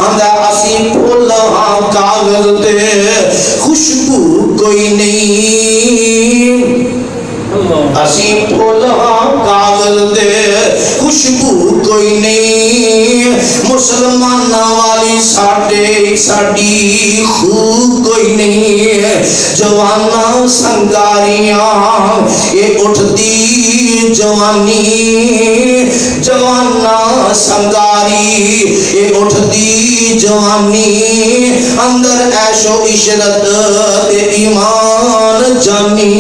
آندہ اسی پھول ہاں کاغذ تے خوشبو کوئی نہیں اسی پھول ہاں کاغذ تے خوشبو کوئی نہیں مسلمان والی ساڑی خوب کوئی نہیں جوانا سنگاریاں یہ اٹھتی جوانی جوانا سنگاری یہ اٹھتی جوانی اندر عیش و عشرت تے ایمان جانی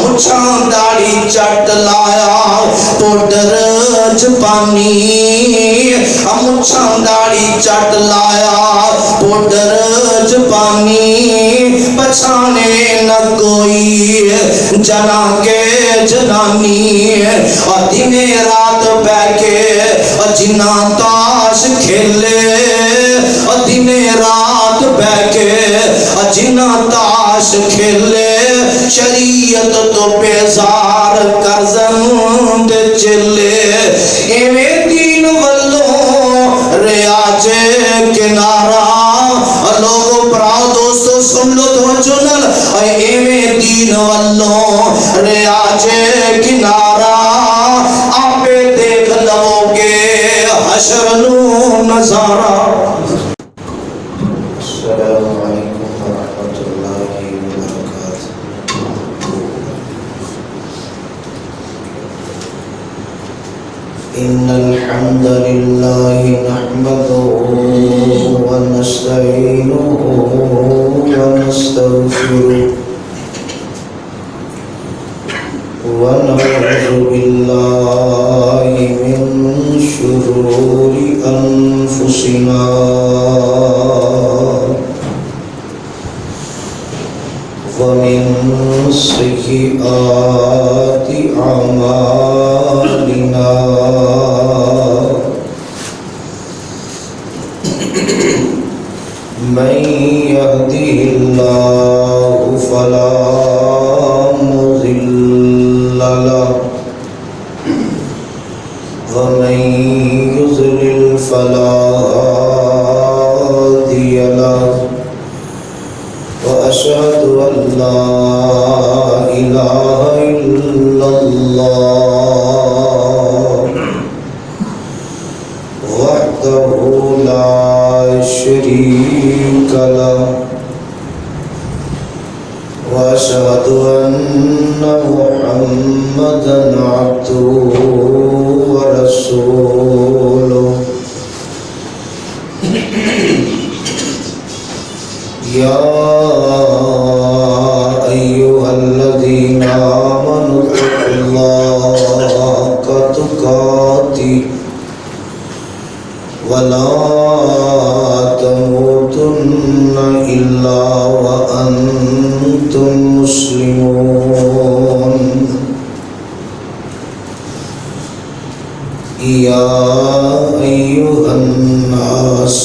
مچھاں داڑھی چٹ لایا پوڈر جپانی مچھاں داڑھی چٹ لایا پوڈر جپانی پچھانے نہ کوئی جنا کے جنانی اور دن رات بہ کے جنا تاش کھیلے اور دن رات بہ کے جنا تاش کھیلے شریعت تو بیزار کرزن دے چلے ایویں دین والوں ریاض کنارہ لوگو پراؤ دوستو سن لو توجہ نال ایویں دین والوں ریاض کنارہ آپے دیکھ لو گے حشر نو نظارہ. السلام علیکم ورحمۃ اللہ وبرکاتہ. إن الحمد لله نحمده ونستعينه ونستغفره ونعوذ بالله من شرور أنفسنا ومن سيئات أعمالنا من يهده الله فلا مضل له ومن يضلل فلا هادي له وأشهد أن لا إله إلا الله وحده لا شريك له وأشهد أن محمدا عبده ورسوله. يا أيها الذين آمنوا اتقوا الله حق تقاته ولا تموتن إلا وأنتم مسلمون. يا أيها الناس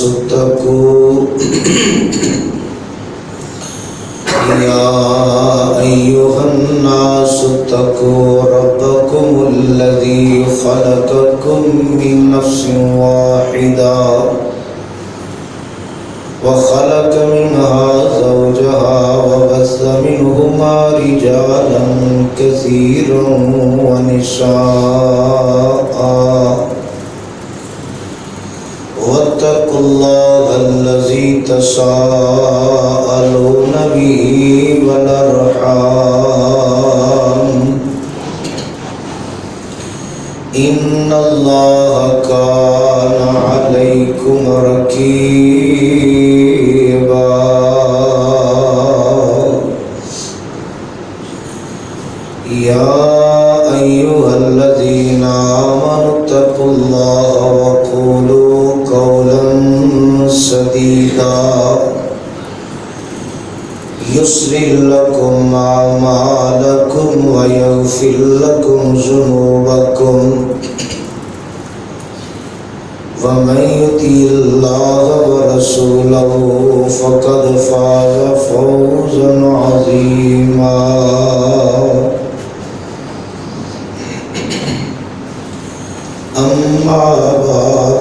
اتقوا ربكم الذي خلقكم من نفس واحدة وخلق منها زوجها وبث منهما رجالا كثيرا ونساء واتقوا الله الذي تساءلون به والأرحام إن الله كان عليكم رقيبا. يا أيها الذين آمنوا اتقوا الله وقولوا قولا سديدا يصلح لكم أعمالكم ويغفر لكم ذنوبكم ومن يطع الله ورسوله فقد فاز فوزا عظيما. أما بعد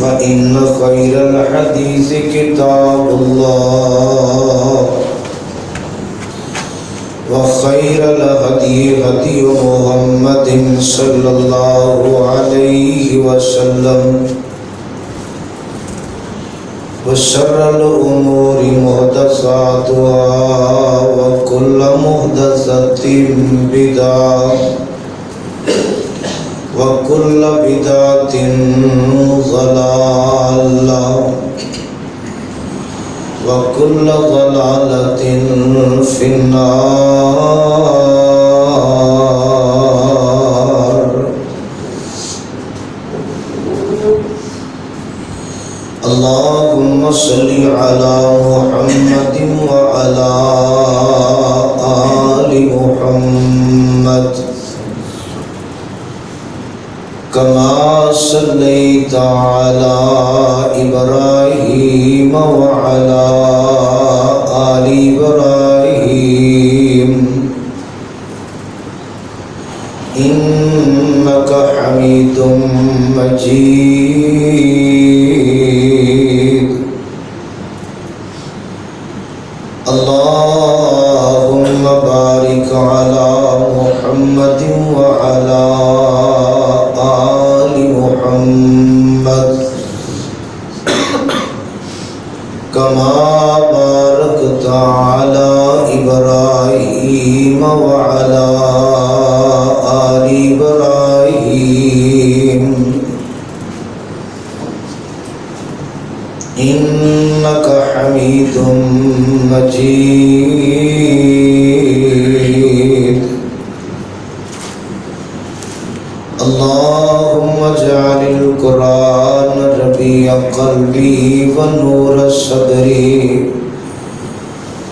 فإن فإن خير الحديث كتاب الله وخير الهدي هدي محمد صلى الله عليه وسلم وشر الأمور محدثاتها وكل محدثة بدعة وكل بدعة ضلالة وكل ضلالة في النار. اللهم صل على محمد وعلى آل محمد كما صليت على إبراهيم وعلى آل إبراهيم إنك حميد مجيد. اللهم بارك على محمد وعلى آل محمد كما باركت على إبراهيم وعلى آل إبراهيم إنك حميد مجيد. اللهم اجعل القرآن ربيع قلبي ونور صدري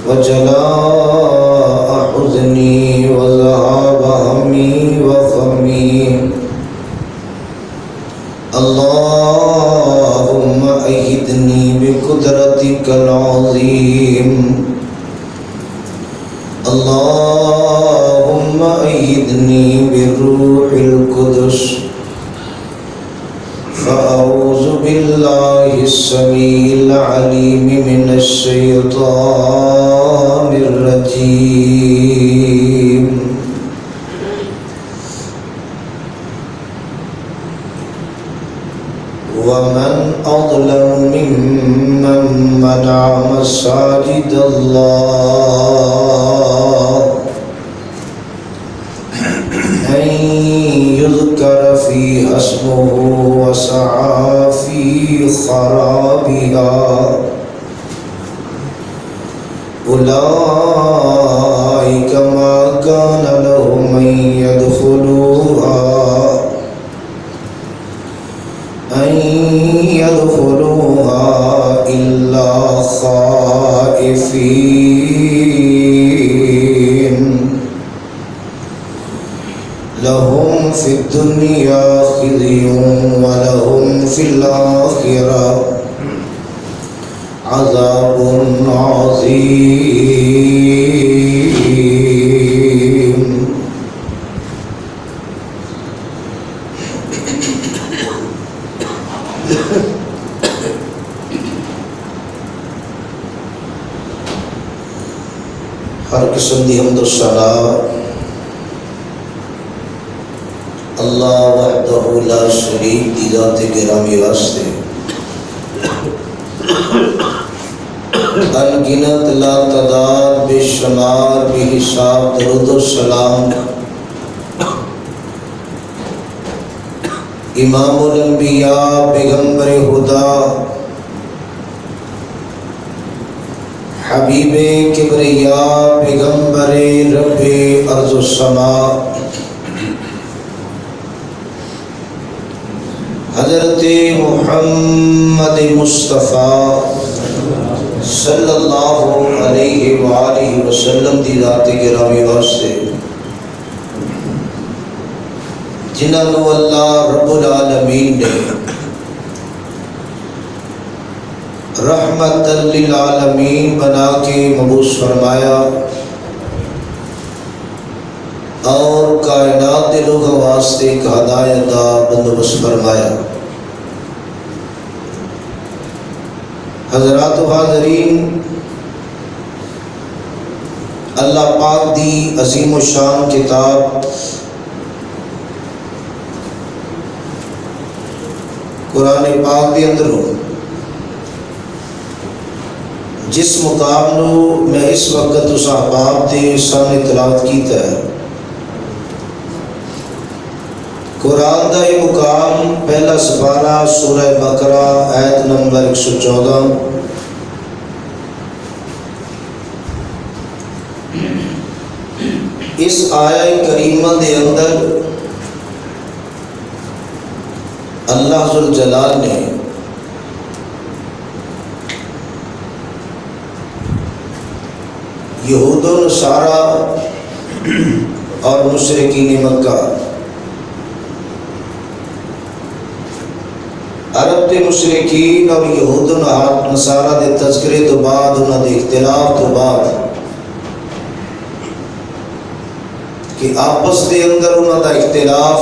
وجلاء حزني وذهاب همي وغمي. اللهم أيدني بقدرتك العظيم. اللهم أيدني بالروح القدس. فأعوذ بالله السميع العليم من الشيطان الرجيم. ومن أظلم ممن منع مساجد الله أن يذكر فيها اسمه وسعى في خرابها أولئك ما كان لهم أن يدخلوها إلا خائفين. لهم في الدنيا خزي ولهم في الآخرة عذاب عظيم. ہر قسم دی حمد و ثنا اللہ وحدہ لا شریک دی ذات گرامی واسطے انگنت لا تعداد بے شمار بے حساب درود و سلام امام الانبیاء پیغمبر خدا حبیب کبریا پیغمبر رب ارض و سما حضرت محمد مصطفیٰ صلی اللہ علیہ وآلہ وسلم دی ذات گرامی واسطے جنہاں نو اللہ رب العالمین نے رحمت للعالمین بنا کے مبعوث فرمایا اور کائنات لوگوں واسطے ایک ہدایت کا بندوبست فرمایا. حضرات و حاضرین، اللہ پاک دی عظیم و شان کتاب قرآن پاک دے اندروں جس مقام نو میں اس وقت اس احباب دے سامنے تلاوت کیتا ہے، قرآن دا یہ مقام پہلا سپارہ سورہ بقرہ آیت نمبر 114۔ اس آیہ کریمہ دے اندر اللہ ذوالجلال نے یہود و نصارہ اور مشرکین مکہ، عرب کے مشرکین اور یہود و نصارہ دے تذکرے تو بعد، انہاں دے اختلاف تو بعد کہ آپس دے اندر انہاں دا اختلاف،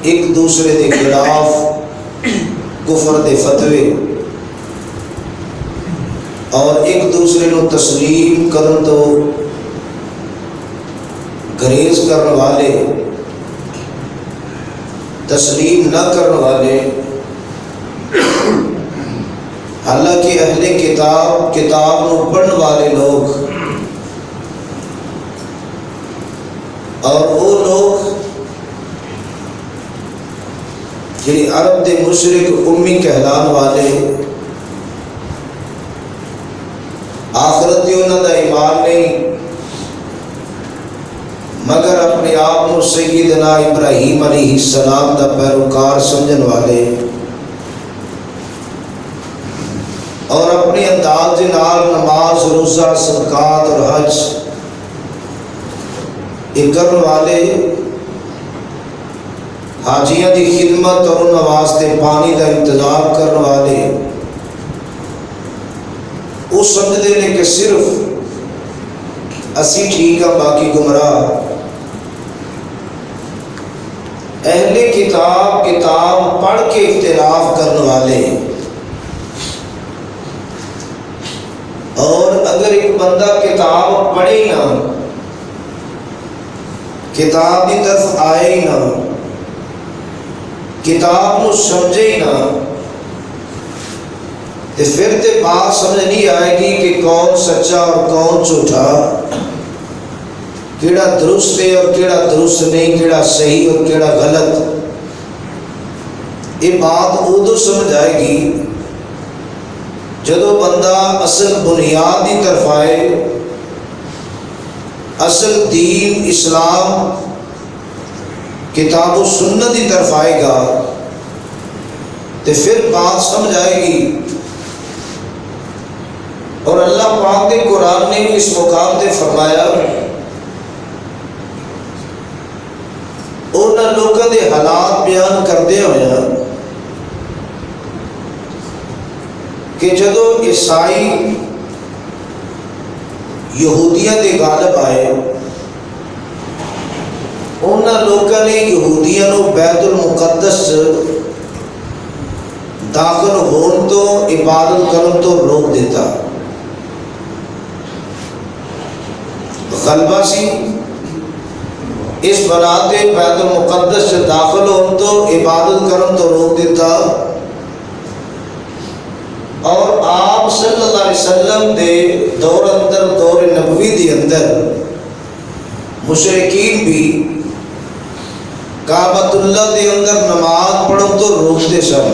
ایک دوسرے دے خلاف کفر دے فتوے اور ایک دوسرے نو تسلیم کرن تو گریز کرن والے، تسلیم نہ کرن والے، حالانکہ اہل کتاب نو پڑھن والے لوگ اور وہ لوگ جنہیں عرب دے مشرک امی کہلان والے، آخرت تے انہاں دا ایمان نہیں مگر اپنے آپ کو سیدنا ابراہیم علیہ السلام دا پیروکار سمجھن والے، اور اپنے انداز نال نماز، روزہ، صدقات اور حج کرن والے، حاجیاں دی خدمت اور انہاں واسطے پانی دا انتظام کرن والے، وہ سمجھتے ہیں کہ صرف اسی ٹھیک ہاں باقی گمراہ۔ اہل کتاب پڑھ کے اختلاف کرنے والے، اور اگر ایک بندہ کتاب پڑھے ہی نہ، کتاب کی طرف آئے ہی نہ، کتاب کو سمجھے ہی نہ، تو پھر تے بات سمجھ نہیں آئے گی کہ کون سچا اور کون جھوٹا، کیڑا درست ہے اور کیڑا درست نہیں، کیڑا صحیح اور کیڑا غلط۔ یہ بات ادو سمجھ آئے گی جدو بندہ اصل بنیاد کی طرف آئے، اصل دین اسلام کتاب و سنت کی طرف آئے گا، تو پھر بات سمجھ آئے گی۔ اور اللہ پاک کے قرآن نے اس مقام تے فرمایا، انہاں لوگوں دے حالات بیان کردے ہوئے کہ جدو عیسائی یہودیاں دے غالب آئے، انہاں لوگوں نے یہودیاں نو بیت المقدس داخل ہون تو، عبادت کرن تو روک دیتا۔ غلبہ سی اس بناتے بیت المقدس سے داخل ہون تو، عبادت کرن تو روک دیتا، اور آپ صلی اللہ علیہ وسلم دے دور اندر، دور نبوی دے اندر مشرکین بھی کعبۃ اللہ دے اندر نماز پڑھن تو روکتے سن،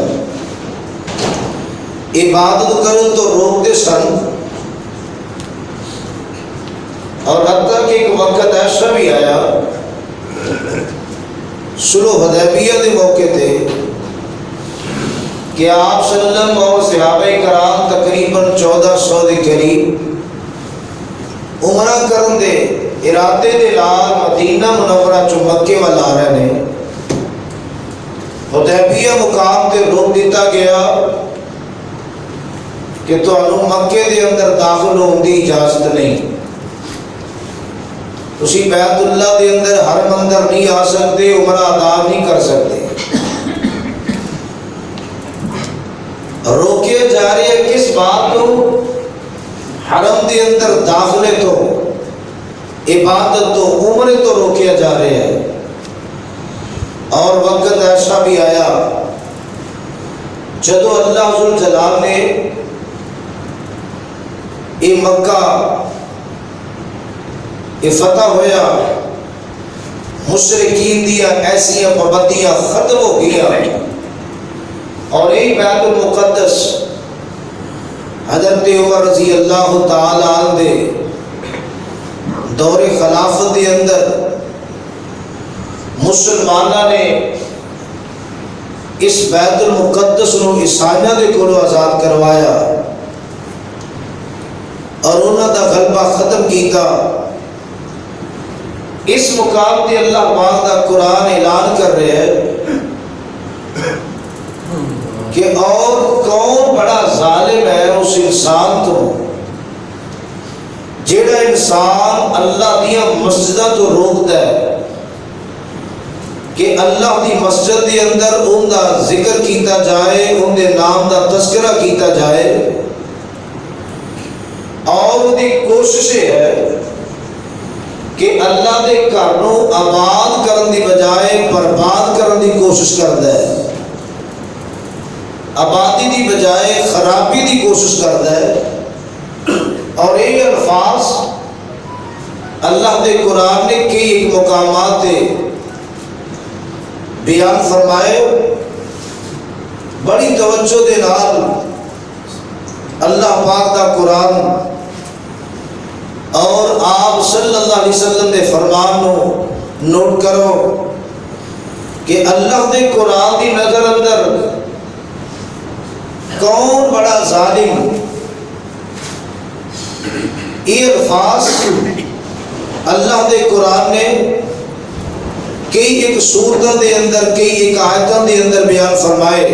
عبادت کرن تو روکتے سن، اور حتیٰ کہ ایک وقت ایسا بھی آیا صلح حدیبیہ دے موقع تے کہ آپ صلی اللہ علیہ وسلم اور صحابہ کرام تقریباً 1400 دے قریب عمرہ کرن دے ارادے دے لال مدینہ منورہ چو مکے والا آ رہے نے، حدیبیہ مقام تے روک دیتا گیا کہ تو انہوں مکے دے اندر داخل ہوں دی اجازت نہیں، اسی بیت اللہ دے اندر حرم اندر نہیں آ سکتے، عمرہ ادا نہیں کر سکتے۔ روکے جا رہے ہیں کس بات تو؟ حرم دے اندر داخلے تو، عبادت تو، عمرے تو روکے جا رہے ہیں۔ اور وقت ایسا بھی آیا جدو اللہ ذوالجلال نے یہ مکہ یہ فتح ہویا، مشرکین دیا ایسیاں پابندیاں ختم ہو گیا، اور یہی بیت المقدس حضرت عمر رضی اللہ تعالی عنہ دے دور خلافت دے اندر مسلمانہ نے اس بیت المقدس نو عیسائیاں دے کولو آزاد کروایا اور انہاں دا غلبہ ختم کیتا۔ اس مقام تے اللہ پاک دا قرآن اعلان کر رہے ہیں کہ اور کون بڑا ظالم ہے اس انسان تو جیڑا انسان اللہ دیا مسجدہ تو روکتا ہے کہ اللہ دی مسجد دے اندر ان دا ذکر کیتا جائے، ان دے نام دا تذکرہ کیتا جائے، اور ان دی کوشش ہے کہ اللہ دے گھر نو آباد کرن دی بجائے برباد کرن دی کوشش کرتا ہے، آبادی دی بجائے خرابی دی کوشش کرتا ہے۔ اور یہ الفاظ اللہ دے قرآن نے کئی ایک مقامات دے بیان فرمائے، بڑی توجہ دے نال اللہ پاک دا قرآن اور آپ صلی اللہ علیہ وسلم دے فرمان نو نوٹ کرو کہ اللہ دے قرآن دی نظر اندر کون بڑا ظالم۔ یہ الفاظ اللہ دے قرآن نے کئی ایک سورتوں دے اندر، کئی ایک آیتوں دے اندر بیان فرمائے،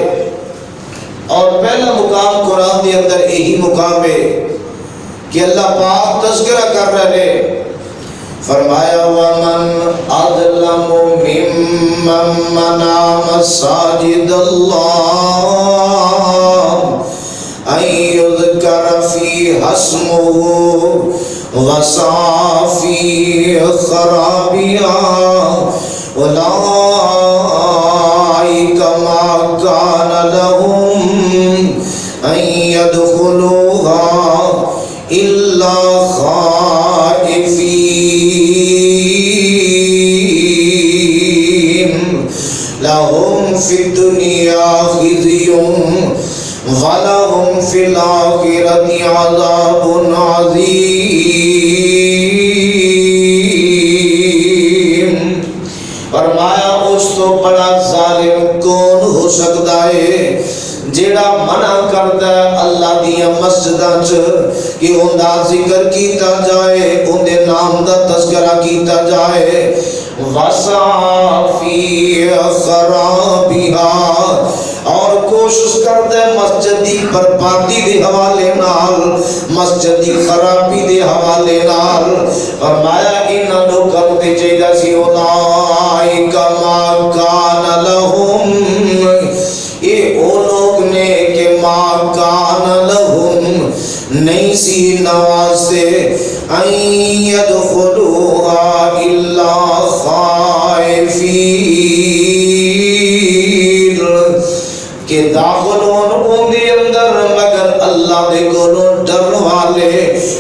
اور پہلا مقام قرآن دے اندر یہی مقام ہے کہ اللہ پاک تذکرہ کر رہے، فرمایا وَمَنْ أَظْلَمُ مِمَّنْ مَنَعَ مَسَاجِدَ اللَّهِ أَن يُذْكَرَ فِيهَا اسْمُهُ وَسَعَىٰ فِي خَرَابِهَا أُولَٰئِكَ مَا كَانَ لَهُمْ أَن يَدْخُلُوهَا إِلَّا خَائِفِينَ لَهُمْ فِي الدُّنْيَا خِزْيٌ وَلَهُمْ فِي الْآخِرَةِ عَذَابٌ عَظِيمٌ۔ فرمایا اس تو بڑا ظالم کون ہو سکتا ہے جیڑا منع کرتا ہے اللہ دیا مسجداں چ کہ ان دا ذکر کیتا جائے، ان دے نام دا تذکرہ کیتا جائے، وَسَعَىٰ فِي خَرَابِهَا، اور کوشش کرتا ہے مسجد دی بربادی دے حوالے نال، مسجد دی خرابی دے حوالے نال۔ فرمایا انہاں لوکاں تے چاہیدا سی اولئک ما کان لہم، یہ او لوگ نے کہ ما کان لہم نہیں سی نواستے، ان یدخلوها الا خائفین، کہ داخل ہون دے اندر مگر اللہ دے کولوں ڈر والے،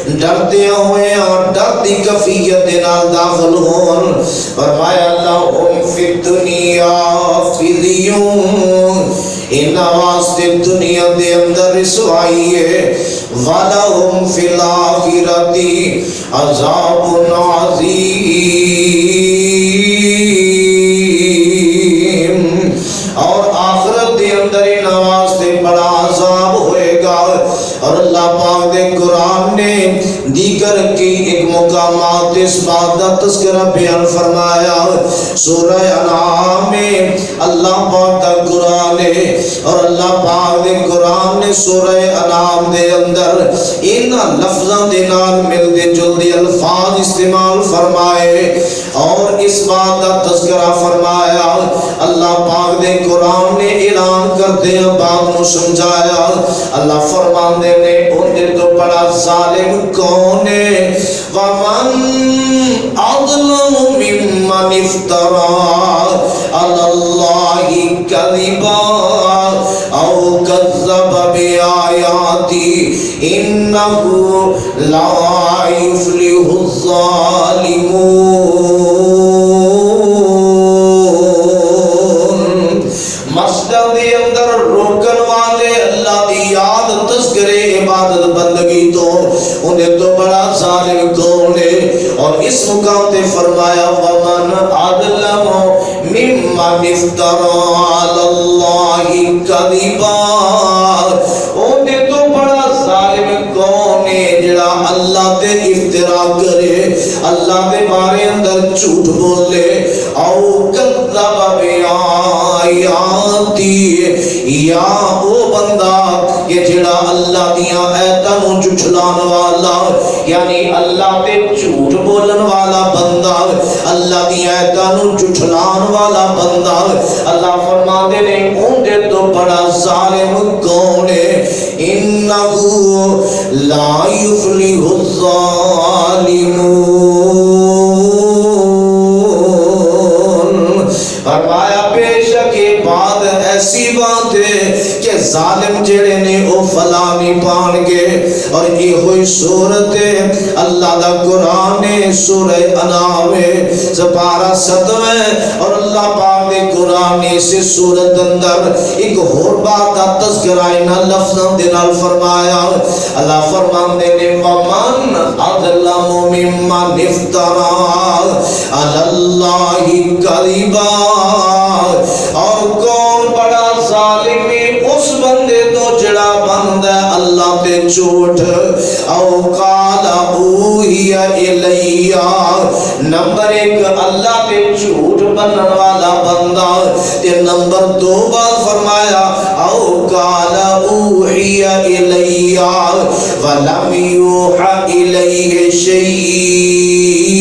ڈرتے ہوئے اور ڈر دی کفیت دے نال داخل ہون۔ فرمایا لہم فی الدنیا خزی، ان واسطے دنیا دے اندر رسوائی ہے، وَلَهُمْ فِي الْآخِرَةِ عَذَابٌ عَظِيمٌ، اور آخرت دے اندر ان واسطے بڑا عذاب ہوئے گا۔ اور اللہ پاک دے قرآن نے دیگر کی ایک مقامات اس بات دا تذکرہ بیان فرمایا، سورہ انعام میں اللہ پاک دا قرآن ہے، اور اللہ پاک دے قرآن نے سورہ انعام دے اندر ان لفظاں دے نال مل دے جل دے الفاظ استعمال فرمائے، اور اس بات دا تذکرہ فرمایا۔ اللہ پاک دے قرآن نے اعلان کر کرتے ہیں باپ نو سمجھایا اللہ فرماندے نے اندے تو بڑا ظالم کون ہے ومن اظلم ممن افترى على الله كذبا او كذب بآياته انه لا يفلح الظالمون مسجد دے اندر روکن والے اللہ دی یاد تذکرے عبادت بندگی تو انہیں تو بڑا ظالم کون ہے اور اس مقام تے فرمایا ومن اظلم ممن افترى على الله كذبا انہیں تو بڑا ظالم کون ہے جڑا اللہ تے افترا کرے اللہ دے بارے اندر جھوٹ بولے او کذب بآیاتی یا او بندہ یہ جڑا اللہ دیاں آیتاں نو جھٹلان والا یعنی اللہ تے جھوٹ بولن والا بندہ اللہ دی آیتاں نو جھٹلان والا بندہ اللہ فرماندے نے اونڈے تو بڑا ظالم کون ہے انہو لا یفلح الظالمون فرمایا بے شک یہ بات ایسی بات ہے کہ ظالم جڑے نے او فلاح نہیں پان گے اور یہ ہوئی صورت ہے اللہ دا قرآن ہے سورہ انعام سپارہ 7 اور اللہ پاک دے قرآن نے سے سورت اندر ایک اور بات دا تذکرہ انہا لفظاں دے نال فرمایا اللہ فرمان دے نے ومن اظلم ممن افترى علی اللہ کذبا اور کون بڑا ظالم ہے اس بندے تو جڑا بندہ اللہ تے جھوٹ او قال اوحی الیہ نمبر 1 اللہ تے جھوٹ بنن والا بندہ تے نمبر 2 بات فرمایا او قال اوحی الیہ ولم یوحى الیہ شیء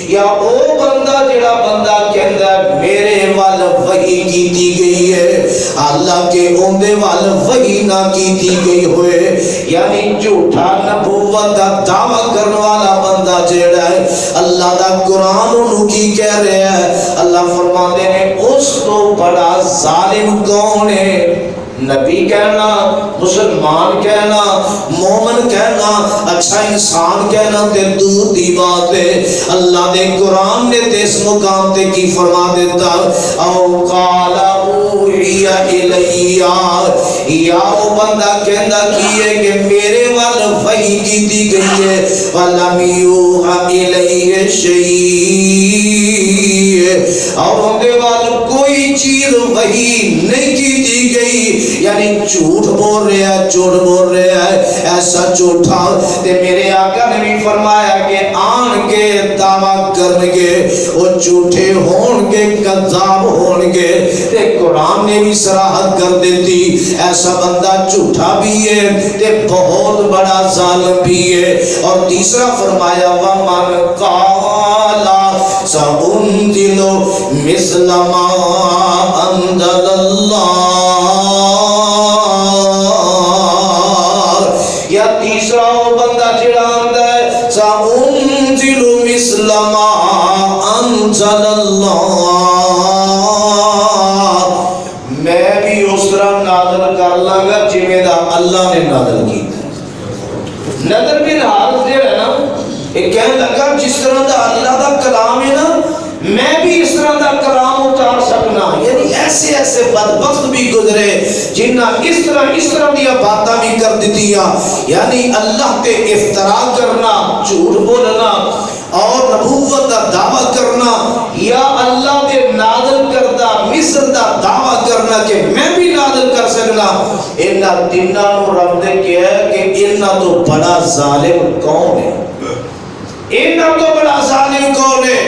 یا او بندہ جڑا بندہ کہندا میرے وال وحی کیتی گئی ہے اللہ کے اوندے وال وحی نہ کیتی گئی ہوئے یعنی جھوٹا نبوت دا دعویٰ کرنے والا بندہ جڑا ہے اللہ دا قرآن انہوں کی کہہ رہے ہیں اللہ فرماتے ہیں اس تو بڑا ظالم کون ہے نبی کہنا مسلمان کہنا مومن کہنا اچھا انسان کہنا تے دور دی بات ہے اللہ دے قرآن نے تے اس مقام تے کی فرما دیتا او قال اوحی الیہ یا وہ بندہ کہندا کی ہے کہ میرے وال وحی کی دی گئی ہے ولم یوحى الیہ شیء اور ان دے وال کوئی چیز وحی نہیں کی دی گئی یعنی جھوٹ بول رہا ہے جھوٹ بول رہا ہے ایسا جھوٹا تے میرے آقا نے بھی فرمایا کہ آن کے دعویٰ کرنگے وہ جھوٹے ہونگے کذاب ہونگے تے قرآن نے بھی صراحت کر دیتی ایسا بندہ جھوٹا بھی ہے تے بہت بڑا ظالم بھی ہے اور تیسرا فرمایا وَمَنْ قَالَ سَأُنْزِلُ مِثْلَ مَا أَنزَلَ اللَّهُ یا تیسرا وہ بندہ جڑا آندا ہے سَأُنْزِلُ مِثْلَ مَا أَنزَلَ اللَّهُ میں بھی اس طرح نازل کر لاں جویں دا اللہ نے نازل کیتا نظر بن حارث جو ہے نا ایک کہنے لگا جس طرح دا اللہ دا کلام ہے نا میں بھی اس طرح دا کلام اتار سکنا یعنی ایسے ایسے بدبخت بھی گزرے جنہ اس طرح دیا باتاں بھی کر دیتیا یعنی اللہ تے افترا کرنا جھوٹ بولنا اور نبوت دا دعویٰ کرنا یا اللہ دے نازل کردہ مصر دا دعویٰ کرنا کہ میں بھی نازل کر سکنا انہا تینہ نو رب نے کیا ہے کہ انہا تو بڑا ظالم کون ہے انہا تو بڑا ظالم کون ہے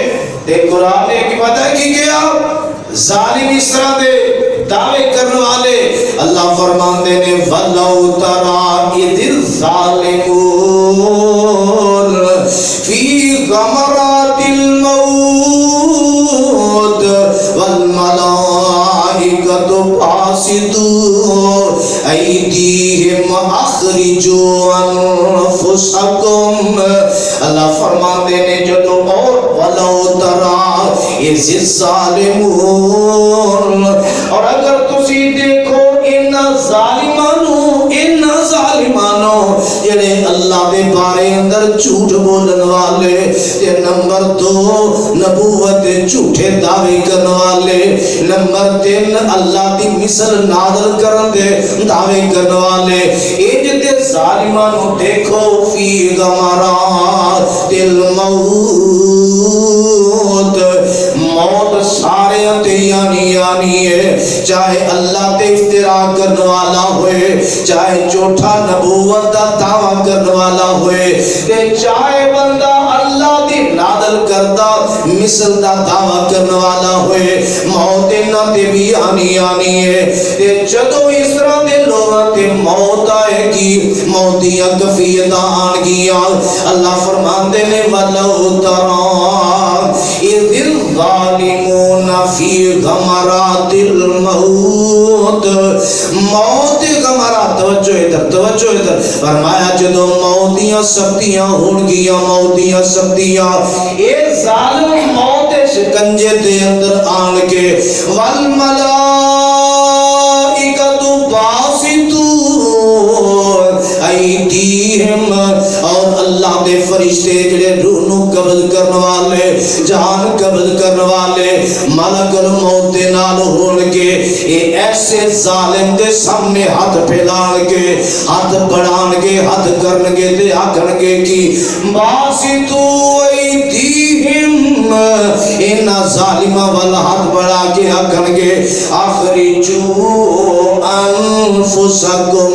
تے قرآن نے کی پتہ کی گیا ظالم اس طرح دے دعوے کرنے والے اللہ فرمان دے نے وَلَوْ تَرَا اِذِ الظَّالِمُونَ فِي غَمَرَاتِ الْمَوْتِ وَالْمَلَائِكَةُ باسطوا ایدیہم اخرجوا انفسکم. اللہ فرماتے ہیں جدو اور ولو ترا اذ الظالمون، اور اگر تسی دیکھو ان ظالمانو جڑے اللہ دے بارے اندر جھوٹ بولن والے تے نمبر 2 نبوت جھوٹے دعوے کرن والے، نمبر 3 اللہ دی مثل نازل کرن دے دعوے کرن والے، اے جتے ظالمانو دیکھو فی غمرات الموت، موت سارے یعنی ہے، چاہے اللہ تے افتراء کرنے والا ہوئے، چاہے جھوٹا نبوت دا دعویٰ کرنے والا ہوئے، چاہے بندہ اللہ دی نازل کردہ مثل دا دعویٰ کرنے والا ہوئے، موت نہ تے بھی آنی ہے. جدو اس طرح دے لوگاں تے موت آئے گی، موتیاں کفیتاں آن گیا، اللہ فرماندے نے وَلَوْ تَرَا اِذِ الظَّالِمُونَ فِي غَمَرَاتِ الْمَوْتِ، موت غمرات، توجہ ادھر فرمایا جدو موتیاں سختیاں ہون گیا، موتیاں سختیاں، اے ظالم موت شکنجے دے اندر آن کے وَالْمَلَائِكَةُ بَاسِطُوا ایدیہم، اور اللہ دے فرشتے جڑے روح نو قبض کرنے والے، جان قبض کرنے والے، ملک الموت دے نال ہون کے اے ایسے ظالم دے سامنے ہاتھ پھیلان کے، ہاتھ بڑھان کے، ہاتھ کرن کے تے آکھن کے کی باسطوا ایدیہم، ان ظالمہ والا ہاتھ بڑھا کے آکھن کے اخرجوا انفسکم،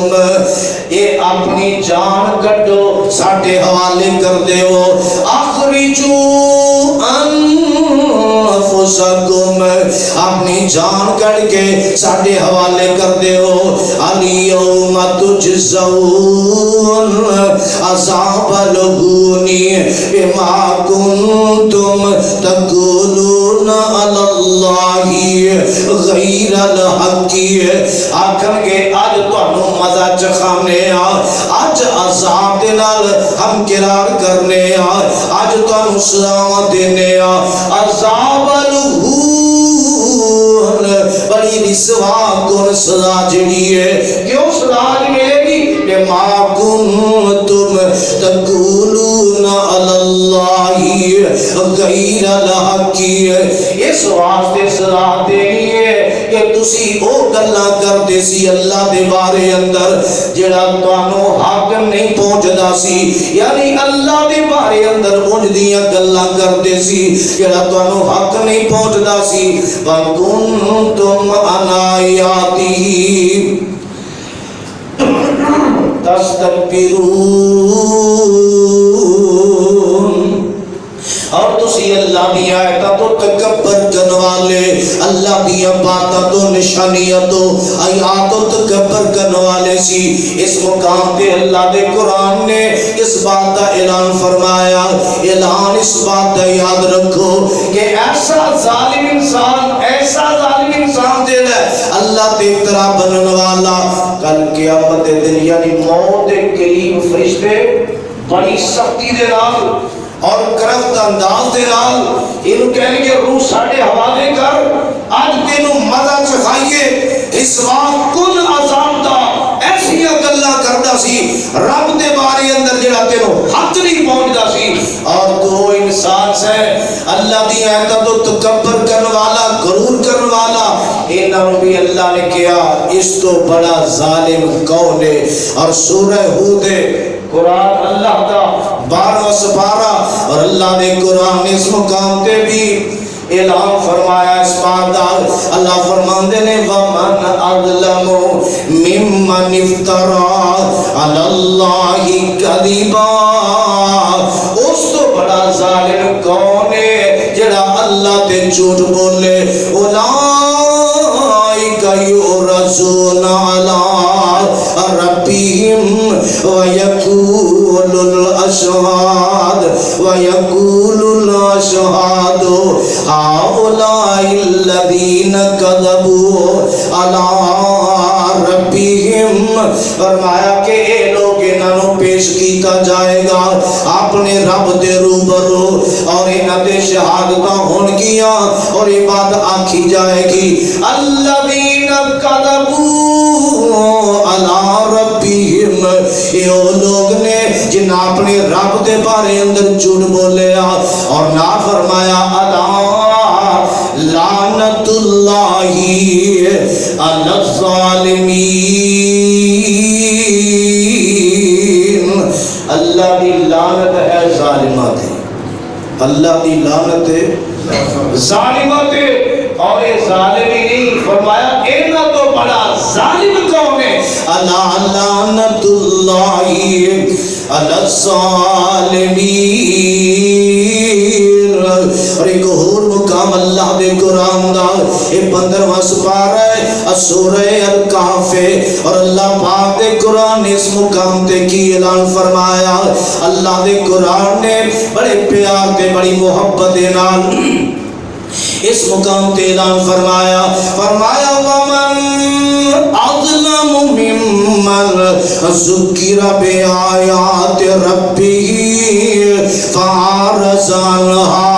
اے اپنی جان کٹو ساٹھے حوالے کر دے ہو، اخرجوا انفسکم، اپنی جان کٹ کے ساٹھے حوالے کر دے ہو، الیوم تجزون عذاب الہون بما کنتم تقولون علی اللہ غیر الحق، آکھن کے آج تو انہوں مزہ چکھانے آج عذاب دینال ہم قرار کرنے آج تو انہوں سلاوہ دینے عذاب الہون، بڑی رسوا کن سزا جڑی ہے، کیوں سزا ملے گی؟ بما کنتم تقولون علی اللہ غیر الحق، اس واسطے سزا دینی ہے کہ تسی او گلاں کردے سی اللہ دے بارے اندر جڑا تانوں حق نہیں پہنچدا سی، یعنی اللہ دے بارے اندر اونج دیاں گلاں کردے سی جڑا تانوں حق نہیں پہنچدا سی، وَكُنْتُمْ عَنْ آیَاتِهِ تستكبرون، اور تسی اللہ دی آیتاں تو تکبر کرن والے، اللہ دی باتاں تو نشانیاں تو آیات تو تکبر کرن والے سی. اس مقام تے اللہ دے قرآن نے اس بات کا اعلان فرمایا، اعلان اس بات کا یاد رکھو کہ ایسا ظالم انسان دے لے اللہ تے افتراء بنن والا کل قیامت دے دن یعنی موت دے قریب فرشتے بڑی سختی دے نال اور کرفت انداز دے نال انہوں کہنے کہ روح ساڑھے حوالے کر، آج تینوں مزہ چکھائیے، اس وقت کن عذاب دا ایسی گلہ کردہ سی رب دے بارے اندر جڑا تینوں حق نہیں پہنچدا سی، اور تو انسان سے اللہ دی آیتاں تو تکبر کرنے والا، غرور کرنے والا، انہوں بھی اللہ نے کیا اس تو بڑا ظالم کون ہے. اور سورہ ہود قرآن اللہ دا 12 سپارہ، اور اللہ نے قرآن اس مقام تے بھی اعلان فرمایا اس بات دا، اللہ فرماندے نے وَمَنْ أَظْلَمُ مِمَّنِ افْتَرَى عَلَى اللَّهِ كَذِبًا، اس تو بڑا ظالم کون ہے جڑا اللہ تے جھوٹ بولے. اولئک یعرضون علی ربہم ویقول الاشہاد ہؤلاء الذین کذبوا علی ربہم، فرمایا کہ اے لوگ انہوں پیش کیتا جائے گا اپنے رب دے روبرو، اور انہاں دے شہادتاں ہون گیاں اور یہ بات آکھی جائے گی الذین کذبوا علی ربہم، یہ لوگ نے جن اپنے رب دے بارے اندر جھوٹ بولیا اور نہ فرمایا الا لعنت اللہ علی الظالمین، اللہ دی لعنت ہے ظالمات، اللہ دی لعنت ہے ظالمات، اور یہ ظالم ہی نہیں، فرمایا اینا تو بڑا ظالم کون ہے، اللہ لعنت اللہ علی الظالمین۔ اور ایک اور مقام اللہ دے قرآن دا یہ 15واں سپارہ ہے سورہ الکہف، اور اللہ پاک دے قرآن نے اس مقام تے کی اعلان فرمایا، اللہ دے قرآن نے بڑے پیار تے بڑی محبت دے نال اس مقام تے اعلان فرمایا، فرمایا ومن اظلم ممن ذکر بآیات ربہ فأعرض عنہا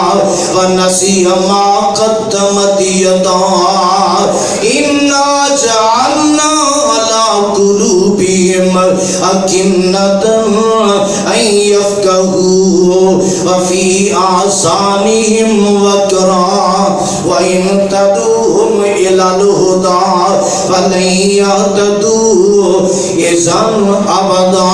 ونسی ما قدمت یداہ انا جعلنا علی قلوبہم اکنۃ ان یفقہوا وفی آذانہم وقرا وَإِن تَدْعُوهُمْ إِلَى الْهُدَىٰ فَلَن يَهْتَدُوا إِذًا أَبَدًا۔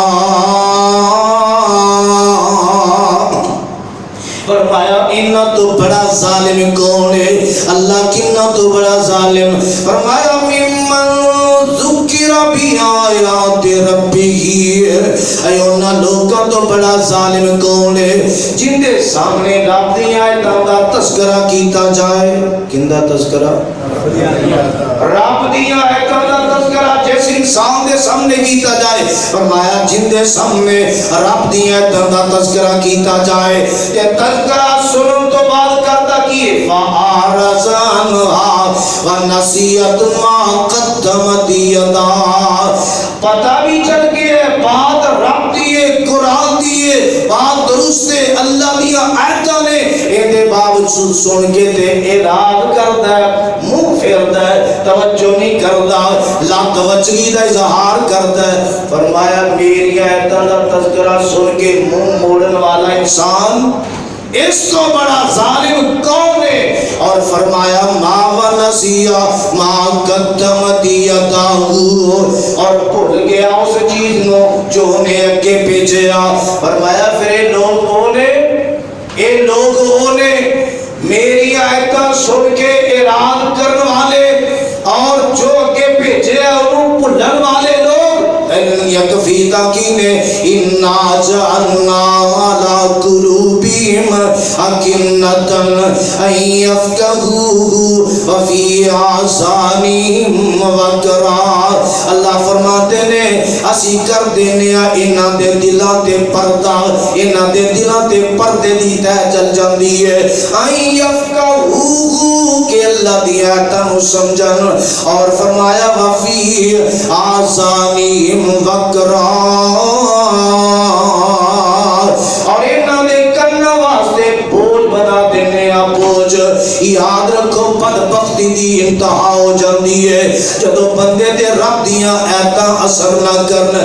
فرمایا انہاں تو بڑا ظالم کون ہے، اللہ کنا تو بڑا ظالم، فرمایا ممن ذکر بآیات ربہ، اے انہاں لوگاں تو بڑا ظالم کون ہے جن دے سامنے رب دی آیتاں دا تذکرہ کیتا جائے، کیندا تذکرہ؟ رب دی آیتاں دا تذکرہ جس انسان دے سامنے کیتا جائے، فرمایا جن دے سامنے رب دی آیتاں دا تذکرہ کیتا جائے، تے تذکرہ سنن تو بعد کرتا کیے فَأَعْرَضَ عَنْهَا وَنَسِيَتْ مَا قَدَّمَتْ یداہ، پتہ بھی چل گئے بات رب دیئے قرآن دیئے بات درست ہے، اللہ دیا آیتاں نے ایدے باوجود سن کے تے اعراض کردا ہے، منہ پھیردا ہے، توجہ نہیں کردا، لا توجہی دا اظہار کردا ہے، فرمایا میری آیتاں دا تذکرہ سن کے منہ موڑن والا انسان اس کو بڑا ظالم کون ہے، اور فرمایا ما ونسیا ما قدمت یداہ، اور بھول گیا اس چیز نو جو نے اگے بھیجیا، فرمایا پھر یہ لوگ ہونے، یہ لوگ ہونے میری آیتاں سن کے اعراض کرنے والے اور جو اگے بھیجے انہوں بھولن والے لوگ، یکفی تاکینے انا جعلنا علی قلوبہم اکنۃ ان یفقہوا وفی آذانہم وقرا، اللہ فرماتے نے اسی کر دینے انہاں دے دلاں تے پردہ، انہاں دے دلاں تے پردے دی تہ چل جاندی ہے، ان یفقہوا کہ اللہ دی آیتاں نو سمجھن، اور فرمایا وفی آذانہم وقرا، اور انہاں دے کرنا واسطے بوجھ بنا دینے بوجھ، یاد رکھو بدبختی دی انتہا ہو جاندی ہے جدو بندے دے رب دیاں آیتاں اثر نہ کرن،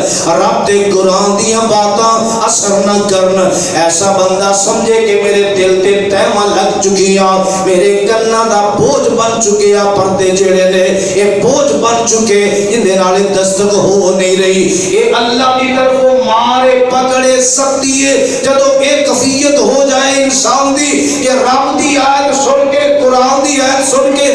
رب دے قرآن دیاں باتاں اثر نہ کرن، ایسا بندہ سمجھے کہ میرے دل تے تہماں لگ چکیاں، میرے کناں دا بوجھ بن چکیا، پردے جڑے نے یہ بوجھ بن چکے، ان دے نالے دستک ہو نہیں رہی، یہ اللہ کی طرف مارے پکڑے سکتی ہے جدو ایک کفیت ہو جائے انسان دی کہ رب دی آیت سن کے قرآن دی آیت سن کے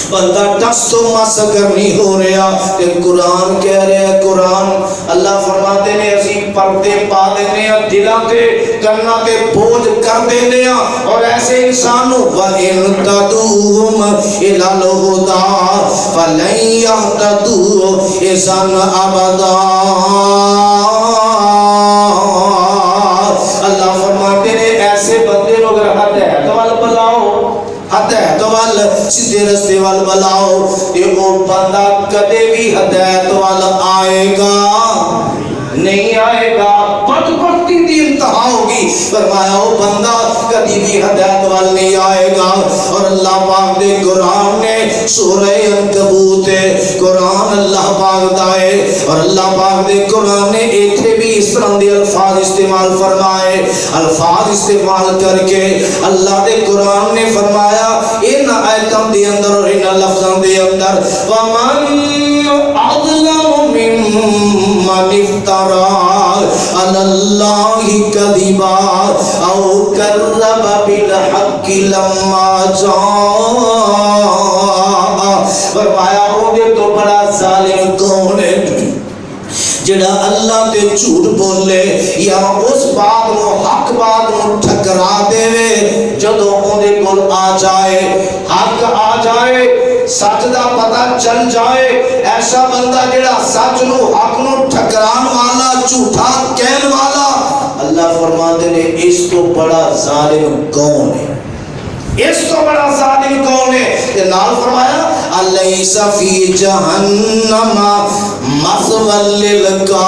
بندہ ٹس تو مسکر نہیں ہو رہا کہ قرآن کہہ رہے ہیں، قرآن اللہ فرماتے ہیں اسی پردے پا دینے ہیں دلوں تے کرنا تے بوجھ کر دینے ہیں، اور ایسے انسانوں وَإِن تَدْعُوهُمْ إِلَى الْهُدَىٰ فَلَن يَهْتَدُوا إِذًا أَبَدًا، اللہ فرماتے ہیں ایسے بندے لوگ اگر ہدایت وال بلاؤ، ہدایت سیدھے رستے وال بلاؤ تے وہ بندہ کدے بھی ہدایت وال آئے گا نہیں آئے گا، بدبختی دی انتہا ہوگی۔ فرمایا وہ بندہ کبھی بھی ہدایت وال نہیں آئے گا۔ اور اللہ پاک دے قرآن نے سورہ عنکبوت قرآن اللہ پاک دا ہے، اور اللہ پاک دے قرآن نے ایتھے بھی اس طرح دے الفاظ استعمال فرمائے، الفاظ استعمال کر کے اللہ دے قرآن نے فرمایا ان آیتوں دے اندر اور ان لفظوں دے اندر وَمَنْ أَظْلَمُ مِمَّنِ افْتَرَىٰ عَلَى اللَّهِ كَذِبًا أَوْ كَذَّبَ بِالْحَقِّ لَمَّا جَاءَ۔ فرمایا وہ تو بڑا ظالم کون ہے جڑا اللہ تے جھوٹ بولے یا اس بات نو حق بات نو ٹھکرا دے جدوں اودے کول آ جائے، حق آ جائے، سچ دا پتہ چل جائے، ایسا بندہ جڑا سچ نو حق نو ٹھکران والا جھوٹا کہن والا، اللہ فرماتے نے اس تو بڑا ظالم کون ہے، اس تو بڑا ظالم کون ہے؟ کہ نال فرمایا الیس فی جہنم مثوی للکافرین،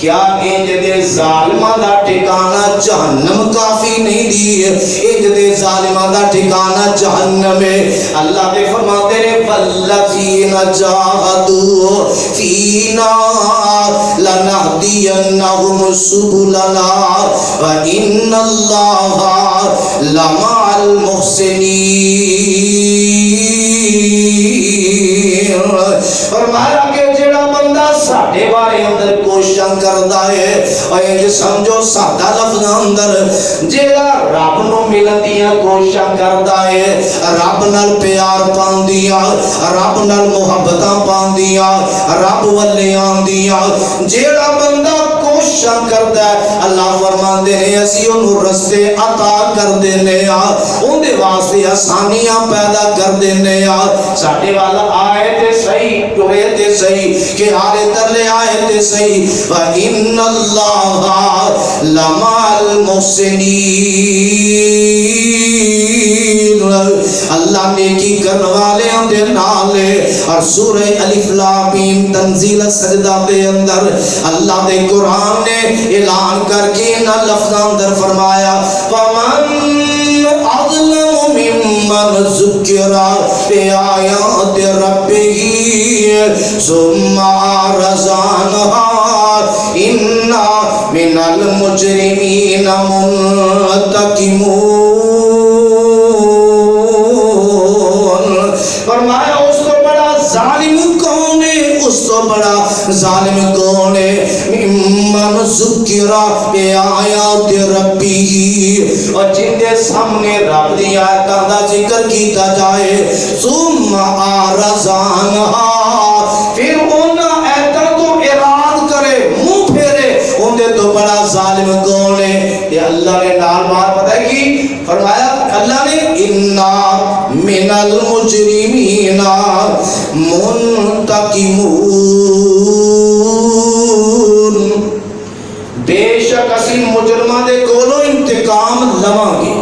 کیا انج دے ظالماں دا ٹھکانہ جہنم کافی نہیں دی، انج دے ظالماں دا ٹھکانہ جہنم ہے۔ اللہ دے فرماتے ہیں والذین جاہدوا فینا لنہدینہم سبلنا وَإِنَّ اللَّهَ لَمَعَ الْمُحْسِنِينَ۔ فرمایا کہ جڑا بندہ ساڈے بارے اندر کوششاں کردا ہے، اور یہ سمجھو سادہ لفظ اندر جڑا رب نو ملن دیاں کوششاں کردا ہے، رب نال پیار پاندیاں، رب نال محبتاں پاندیاں، رب والے آندیاں، جڑا بندہ کوششاں کردا ہے اللہ فرماندے ہیں اسی انہوں رستے عطا کر دینے ان دے واسطے آسانیاں پیدا کر دینے ساڑھے والا آئے تے صحیح ٹوئے تے صحیح کہ آرے ترلے آئے تے صحیح وَإِنَّ اللَّهَ لَمَعَ الْمُحْسِنِينَ۔ اللہ نیکی کرنے والے اندے نالے۔ اور سورہ الف لام میم تنزیل سجدہ دے اندر اللہ دے قرآن نے اعلان کر کے نہ لفظاں اندر فرمایا فَمَنْ أَظْلَمُ مِمَّنْ ذُكِّرَ بِآيَاتِ رَبِّهِ ثُمَّ أَعْرَضَ عَنْهَا إِنَّا مِنَ الْمُجْرِمِينَ مُنْتَقِمُونَ۔ فرمایا اس تو بڑا ظالم کون ہے، اس تو بڑا ظالم کون ہے ممن ذکر بآیات ربہ، اور جن دے سامنے رب دی آیاتاں دا ذکر کیتا جائے ثم اعرض عنہا، پھر انہاں آیاتاں تو اعراض کرے منہ پھیرے، ان دے تو بڑا ظالم کون ہے؟ کہ اللہ نے نال بات پتہ کی فرمایا اللہ نے انا من المجرمین منتقمون، بے شک اسی مجرماں دے کولوں انتقام لواں گے،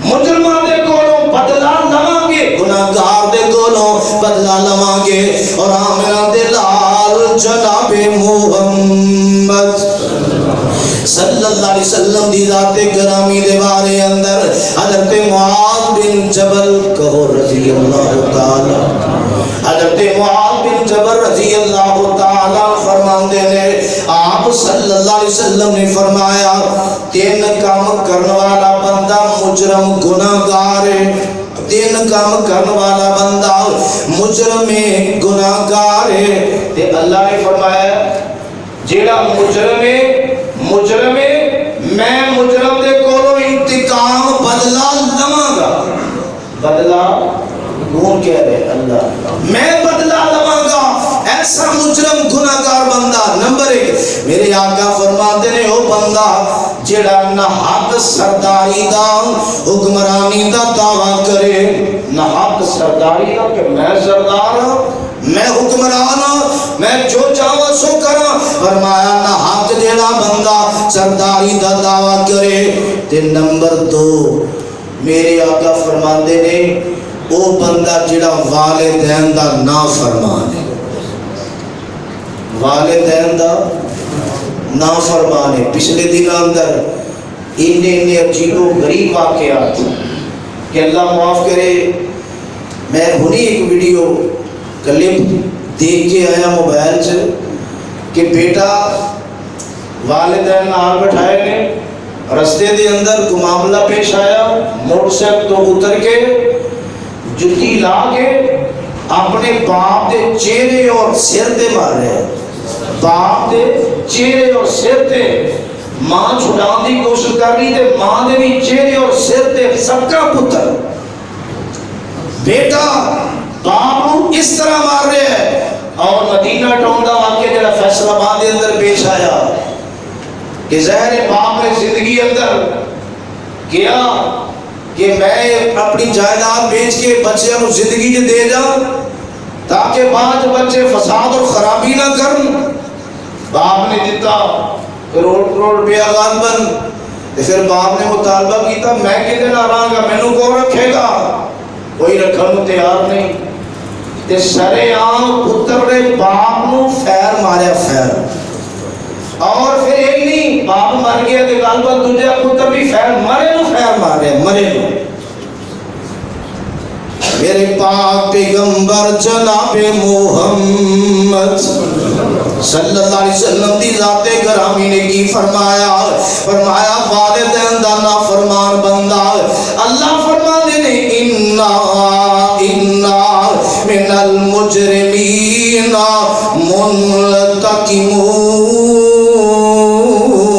مجرماں دے کولوں بدلہ لواں گے، گناہگار دے کولوں بدلہ لواں گے۔ اور آمنہ دے لال جناب محمد صلی اللہ علیہ وسلم دی ذات گرامی دے بارے اندر حضرت معاذ بن جبل کہو رضی اللہ تعالی، حضرت معاذ بن جبل رضی اللہ تعالی فرماندے نے آپ صلی اللہ علیہ وسلم نے فرمایا تین کام کرنے والا بندہ مجرم گناہگار ہے، تین کام کرنے والا بندہ مجرم گناہگار ہے۔ تے اللہ نے فرمایا جیڑا مجرم میں مجرم دے کولوں انتقام بدلہ لواں گا، بدلہ کون کہہ رہے اللہ، میں بدلہ لواں گا ایسا مجرم گناہگار بندہ۔ نمبر ایک میرے آقا فرماتے نے وہ بندہ جڑا نہ حق سرداری دا حکمرانی دا دعویٰ کرے، نہ حق سرداری دا کہ میں سردار ہوں، میں حکمران ہوں، میں جو چاہوں سو کراں، فرمایا نہ حق جیڑا بندہ سرداری دا دعویٰ کرے تے نمبر 2 میرے آقا فرماندے نے او بندہ جیڑا والدین دا نافرمان ہے، والدین دا نافرمان ہے۔ پچھلے دن اندر انہیں عجیب و غریب واقعات کہ اللہ معاف کرے، میں ہنی ایک ویڈیو کلپ دیکھ کے آیا موبائل سے کہ بیٹا والدین نال بٹھائے نے رستے دے اندر کو معاملہ پیش آیا، موٹر سائیکل تو اتر کے جتی لا کے اپنے باپ دے چہرے اور سر تے مار رہے ہیں، باپ دے چہرے اور سر تے ماں چھڑان دی کوشش کر رہی تے ماں دے بھی چہرے اور سر تے سب کا پتر بیٹا باپ کو اس طرح مار رہے ہیں۔ اور مدینہ ٹاؤن دا واقعہ جڑا فیصل آباد دے اندر پیش آیا کہ ظاہر باپ نے زندگی اندر کیا کہ میں اپنی جائیداد بیچ کے بچیاں کو زندگی دے جاؤں تاکہ بعد بچے فساد اور خرابی نہ کرن۔ باپ نے دیتا کروڑ روپیہ غالباً، پھر باپ نے مطالبہ کیتا میں کدے نہ رہاں گا، مینوں کون رکھے گا؟ کوئی رکھن کو تیار نہیں۔ تے سرے عام پتر نے باپ نو فیر ماریا، فیر، اور پھر ایک نہیں باپ مر گیا تے غالباً دوجا پتر بھی فیر مرے نو فیر مارے، مرے نو۔ میرے پاک پیغمبر جناب محمد صلی اللہ علیہ وسلم دی ذات گرامی نے کی فرمایا؟ فرمایا والدین دا نافرمان بندہ اللہ فرماتے نے انا من المجرمین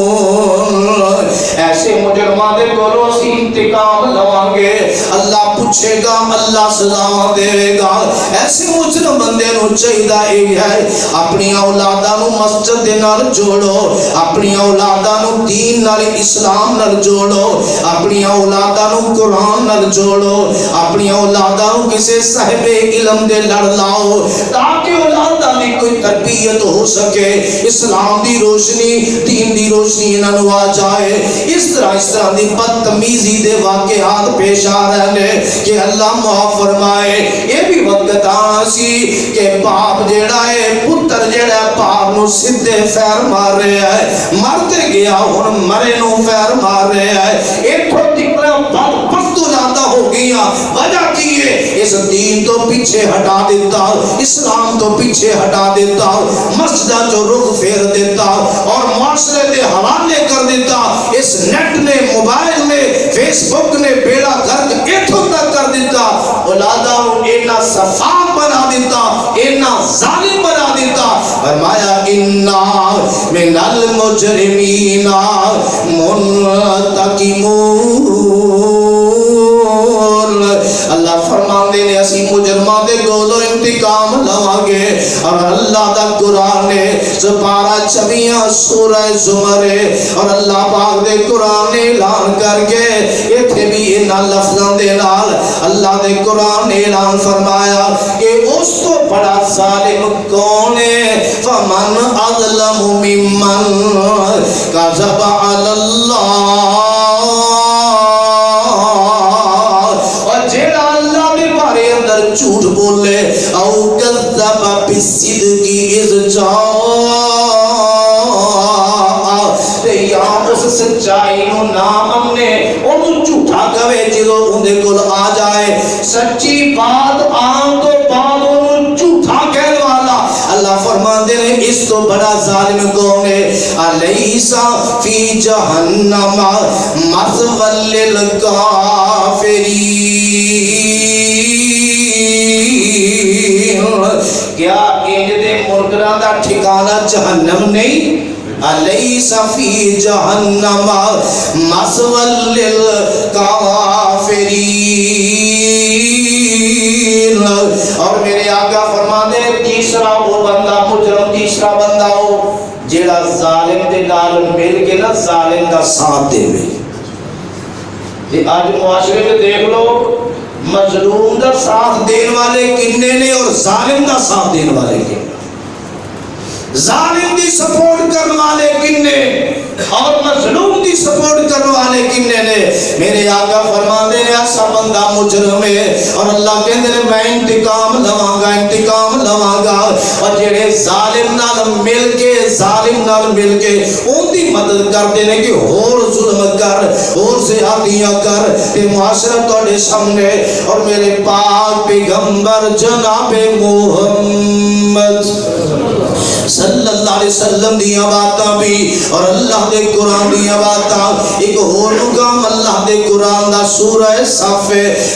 منتقمون، ایسے مجرمان دے کولوں اسی انتقام لواں گے، اللہ پوچھے گا، اللہ سزا دے گا۔ ایسے مجرم بندے نو چاہیدا اے ہے اپنی اولاداں نو مسجد دے نال جوڑو، اپنی اولاداں نو دین نال اسلام نال جوڑو، اپنی اولاداں نو قرآن نال جوڑو، اپنی اولاداں نو کسے صاحب علم دے لڑ لاؤ تاکہ اولاداں دی کوئی تربیت ہو سکے، اسلام دی روشنی، دین دی روشنی انہاں نو آ جائے۔ اس طرح دی بدتمیزی دے واقعات پیش آ رہے ہیں کہ اللہ معاف فرمائے۔ یہ بھی وقت آسی کہ باپ جیڑا ہے پتر جیڑا ہے باپ نو سدھے فیر مار رہے ہیں، مرتے گیا ہن مرے نو فیر مار رہے ہیں۔ ایتھوں تکنا بدبخت زیادہ ہو گیا، وجہ کی ہے اس دین تو پیچھے ہٹا دیتا، اسلام تو پیچھے ہٹا دیتا، مسجدہ جو رخ پھیر دیتا اور معاشرے دے حوالے کر دیتا۔ اس نیٹ نے، موبائل نے، فیس بک نے بیڑا گرد ایتھوں تک کر دیتا، اولاداں اینا صفاق بنا دیتا، اینا ظالم بنا دیتا۔ فرمایا انا من المجرمین منتقمون، اللہ فرماندے نے اسی مجرماں دے گولوں انتقام لواں گے۔ اور اللہ دا قرآن نے سپارہ 26 سورہ زمر اور اللہ پاک دے قرآن نے اعلان کر کے ایتھے بھی انہاں لفظاں دے نال اللہ دے قرآن نے اعلان فرمایا کہ اس تو بڑا ظالم کون ہے؟ فمن اظلم ممن کذب علی اللہ، اور جیڑا اللہ دے بارے اندر جھوٹ بولے او کذب بالصدق اذ جاء، یا اس سچائی نو نام نے انہوں جھوٹا کہے جدو اندے کل آ جائے، سچی بات آن تو بعد انہوں جھوٹا کہنے والا اللہ فرماندے نے اس تو بڑا ظالم کون ہے؟ الیسا فی جہنم مثوی للکافرین، کیا انج دے مرگراں دا ٹھکانہ جہنم نہیں؟ الیس فی جہنم مثوی للکافرین۔ اور میرے آقا فرماتے ہیں تیسرا وہ بندہ مجرم، تیسرا بندہ ہو جیڑا ظالم دے نال مل کے نہ ظالم دا ساتھ دے وے۔ آج معاشرے میں دیکھ لو مظلوم دا ساتھ دین والے کنے نے اور ظالم دا ساتھ دین والے کنے۔ ظالم دی سپورٹ کرنے والے کنے اور مظلوم دی سپورٹ کرنے والے کنے نے؟ میرے آقا فرماندے نے ایسا بندہ مجرم ہے اور اللہ کہندے نے میں انتقام لواں گا اور جڑے ظالم نال مل کے اون دی مدد کردے نے کہ اور ظلم کر اور زیادتیاں کر تے معاشرہ تواڈے سامنے اور میرے پاک پیغمبر جناب محمد صلی اللہ علیہ وسلم دیا باتاں بھی اور اللہ دے قرآن دیا باتاں ایک اور مقام اللہ دے قرآن دا سورہ صف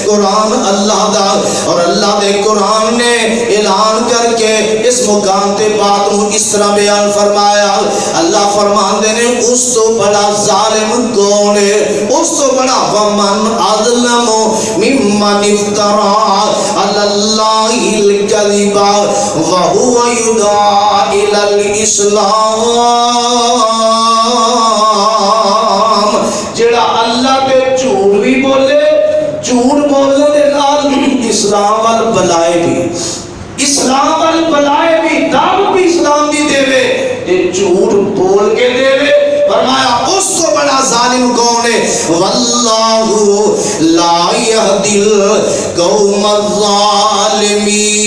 قرآن اللہ دا اور اللہ دے قرآن نے اعلان کر کے اس مقام تے بات نو اس طرح بیان فرمایا. اللہ فرماندے نے اس تو بڑا ظالم کون ہے, اس تو بڑا ومن اظلم ممن افترا علی اللہ الکذب وهو یدعی الى الاسلام. جڑا اللہ تے جھوٹ بھی بولے, جھوٹ بولنے دے نال اسلام وال بلائے بھی, اسلام وال بلائے بھی, دعوت بھی اسلام دی دے وے, تے جھوٹ بول کے دے وے. فرمایا اس کو بڑا ظالم کون ہے, واللہ لا یہدی القوم الظالمین.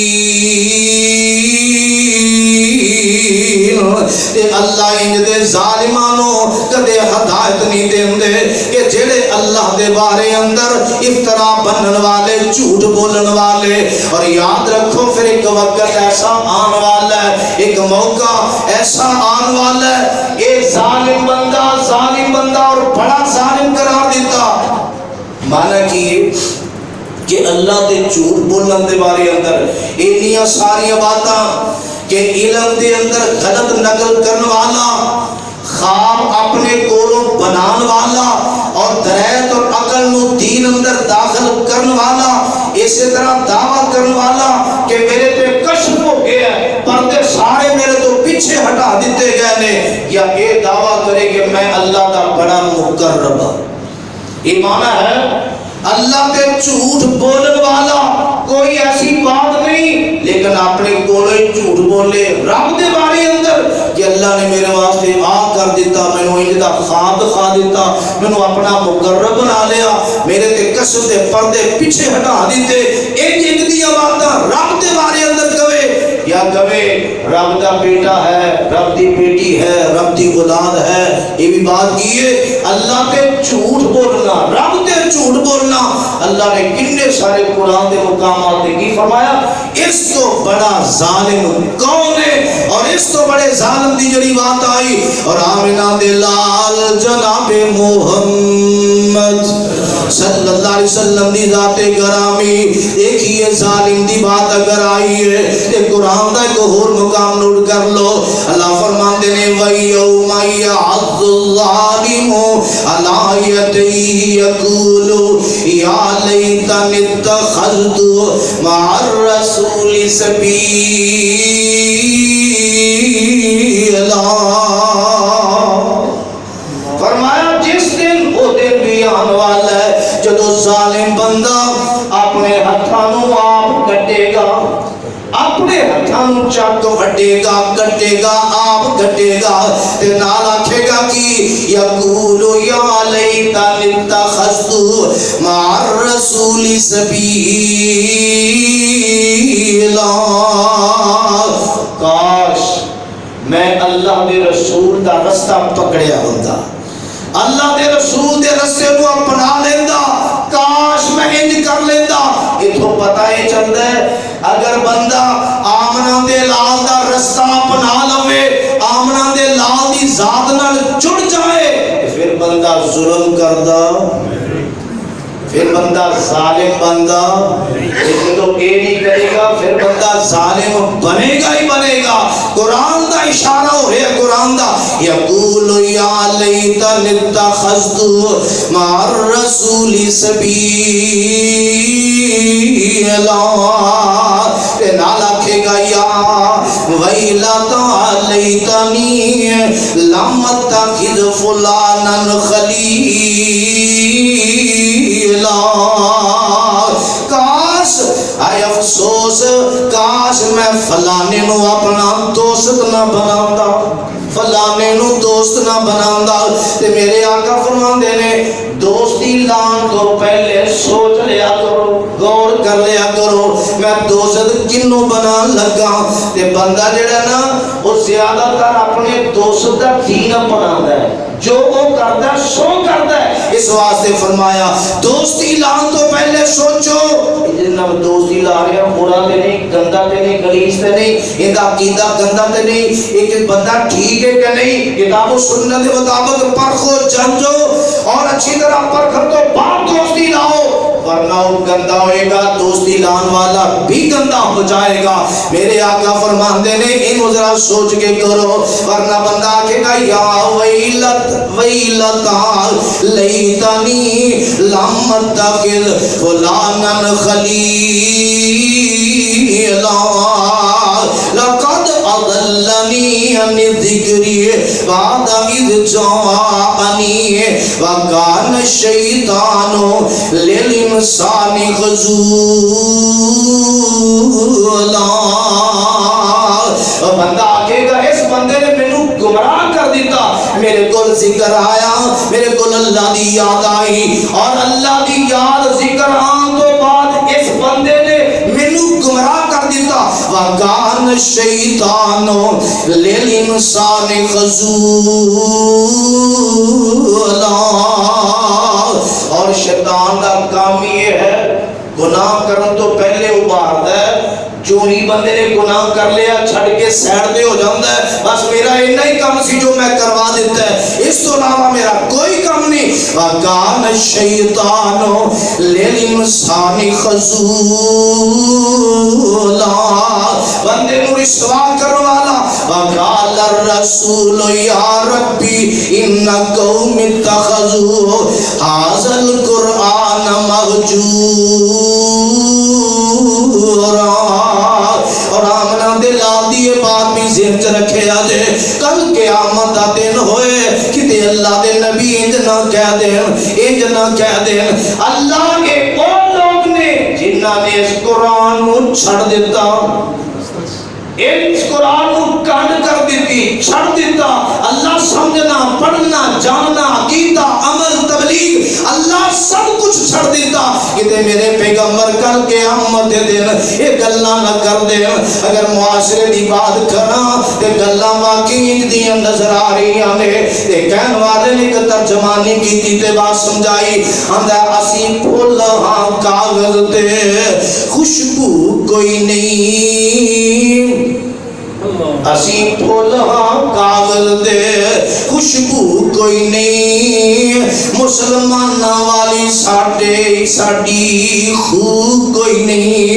تے اللہ ان دے ظالمانوں کدے ہدایت نہیں دیندے کہ جڑے اللہ دے بارے اندر افترا بنن والے, جھوٹ بولن والے. اور یاد رکھو پھر ایک وقت ایسا آن والا ہے, ایک موقع ایسا آن والا ہے, ایک ظالم بندہ اور بڑا ظالم قرار دیتا. مانا کہ اللہ دے جھوٹ بولن دے بارے اندر انیاں ساری باتاں کہ علم دے اندر غلط نقل کرنے والا, خواب اپنے کولوں بنان والا اور درایت اور عقل نو دین اندر داخل کرنے والا, اسی طرح دعویٰ کرنے والا کہ میرے تے کشف ہو گیا ہے, پردے سارے میرے تو پیچھے ہٹا دیتے گئے نے, یا یہ دعویٰ کرے کہ میں اللہ دا بڑا مقرب ہوں. ایمان ہے اللہ تے جھوٹ بولن والا کوئی ایسی بات نہیں, لیکن اپنے کولے جھوٹ بولے رب دے بارے اندر کہ اللہ نے میرے واسطے آ کر دیتا, مینوں انج دا خواب دکھا دیتا, مینوں اپنا مقرب بنا لیا, میرے تے کشف دے پردے پیچھے ہٹا دیتے. انج دیاں باتاں رب دے بارے اندر کہے یا کہے رب دا بیٹا ہے, رب دی بیٹی ہے, رب دی اولاد ہے, یہ بھی بات کی ہے. اللہ تے جھوٹ بولنا, رب تے جھوٹ بولنا, اللہ نے کتنے سارے قرآن دے مقامات نے کی فرمایا اس تو بڑا ظالم کون ہے. اور اس تو بڑے ظالم دی جڑی بات آئی اور آمنہ دے لال جناب محمد صلی اللہ علیہ وسلم دی ذات گرامی, دیکھیے ظالم دی بات اگر آئی ہے تے قرآن دا ایک اور مقام نوٹ کر لو. اللہ فرماندے نے وَيَوْمَ يَعَضُّ الظَّالِمُ عَلَىٰ يَدَيْهِ يَقُولُ يَا لَيْتَنِي اتَّخَذْتُ مَعَ الرَّسُولِ سَبِيلًا. فرمایا جس دن وہ دن بھی آنے والا ہے جدو ظالم بندہ اپنے ہتھانوں آپ کٹے گا, اپنے ہتھانوں چاک وڈے گا, کٹے گا, آپ کٹے گا, تے نال آکھے گا کہ یقولو یا لیتنی اتخذت مع الرسول سبیلا. کاش میں اللہ دے رسول دا رستہ پکڑیا ہوتا, اللہ دے رسول دے رستے کو اپنا لیندہ, کاش میں انج کر لیندہ. یہ تو پتہ ہی چلتا ہے اگر بندہ آمنہ دے لال دا رستہ اپنا لوے, آمنہ دے لال دی ذات نال جڑ جائے, پھر بندہ ظلم کردہ, پھر بندہ ظالم بندہ, لیکن تو یہ نہیں کرے گا پھر بندہ ظالم بنے گا ہی بنے گا. قرآن دا اشارہ ہو رہا ہے, قرآن دا یقول یا لیتنی اتخذت مع الرسول سبیلا. نال آکھے گا یا ویلتا لیتنی لم اتخذ فلانا خلیلا. کاش اے افسوس, کاش کاش میں فلانے نو اپنا دوست نہ بناؤں، فلانے نو دوست نہ بناؤں۔ تے میرے آقا فرماندے نے دوستی لان تو پہلے سوچ لیا کرو، غور کر لیا کرو میں دوست کنوں بنا لگا۔ تے بندہ جڑا نا وہ زیادہ تر اپنے دوست دا دین اپناتا ہے، جو وہ کرتا ہے سو کرتا ہے۔ اس واسطے فرمایا دوستی لان تو پہلے سوچو، جنہاں دوستی لا رہے ہیں برا تے نہیں، گندا تے نہیں، گلیس تے نہیں، ان کا عقیدہ گندا تے نہیں، ایک بندہ ٹھیک ہے کہ نہیں، کتاب و سنت کے مطابق پرکھو، جانچو اور اچھی طرح پرکھ تو بعد دوستی لاؤ، ورنہ وہ گندا ہوئے گا، دوستی لان والا بھی گندا ہو جائے گا۔ میرے آقا فرماندے نے ان ذرا سوچ کے کرو، ورنہ بندہ آکھے گا یا ویلتا لیتنی لم اتخذ فلانا خلیلا لقد اضلنی عن ذکری بعد اذ جاءنی وکان الشیطان للانسان خذولا۔ بندہ آکھے گا اس بندے نے مینوں گمراہ کر دیتا، میرے کول ذکر آیا، میرے کول اللہ دی یاد آئی، اور اللہ دی یاد ذکر آن تو بعد اس بندے نے مینوں گمراہ کر دیتا۔ وَكَانَ الشَّيْطَانُ لِلْإِنسَانِ خَذُولًا، اور شیطان دا کام یہ ہے گناہ کرن تو پہلے ابھاردا ہے، جو ہی بندے نے گناہ کر لیا چھڑ کے سیڈ دے ہو جاندہ ہے، بس میرا اتنا ہی کام سی جو میں کروا دیتا ہے، اس تو علاوہ میرا کوئی کام نہیں۔ وَكَانَ الشَّيْطَانُ لِلْإِنسَانِ خَذُولًا، بندے نو رسوا کرنے والا۔ وَقَالَ الرَّسُولُ يَا رَبِّ إِنَّ قَوْمِ اتَّخَذُوا هَذَا الْقُرْآنَ مَهْجُورًا، اور آمنہ دلا دیئے بات بھی ذہن چ رکھے آجے، کل قیامت دا دن ہوئے کہ اللہ دے نبی انج نہ کہہ دیں، انج نہ کہہ دیں، اللہ کے وہ لوگ نے جنہاں نے اس قرآن کو چھڑ دیتا، اس قرآن کو کان کر دیتی، چھڑ دیتا، اللہ سمجھنا، پڑھنا، جاننا، عقیدہ، عمل، تبلیغ، اللہ سب کچھ چھڑ دیتا کہ میرے پیغمبر کل قیامت دن ایک اللہ نہ کر دے۔ اگر معاشرے دی بات کرنا تے گلاں واقعی دیاں نظر آ رہی ہیں، تے کہن والے نے ایک ترجمانی کی تے بات سمجھائی، ہندا اسی پھول ہاں کاغذ تے خوشبو کوئی نہیں، اسی پھول ہاں کاغذ دے خوشبو کوئی نہیں، مسلمان والی ساڑی خوب کوئی نہیں،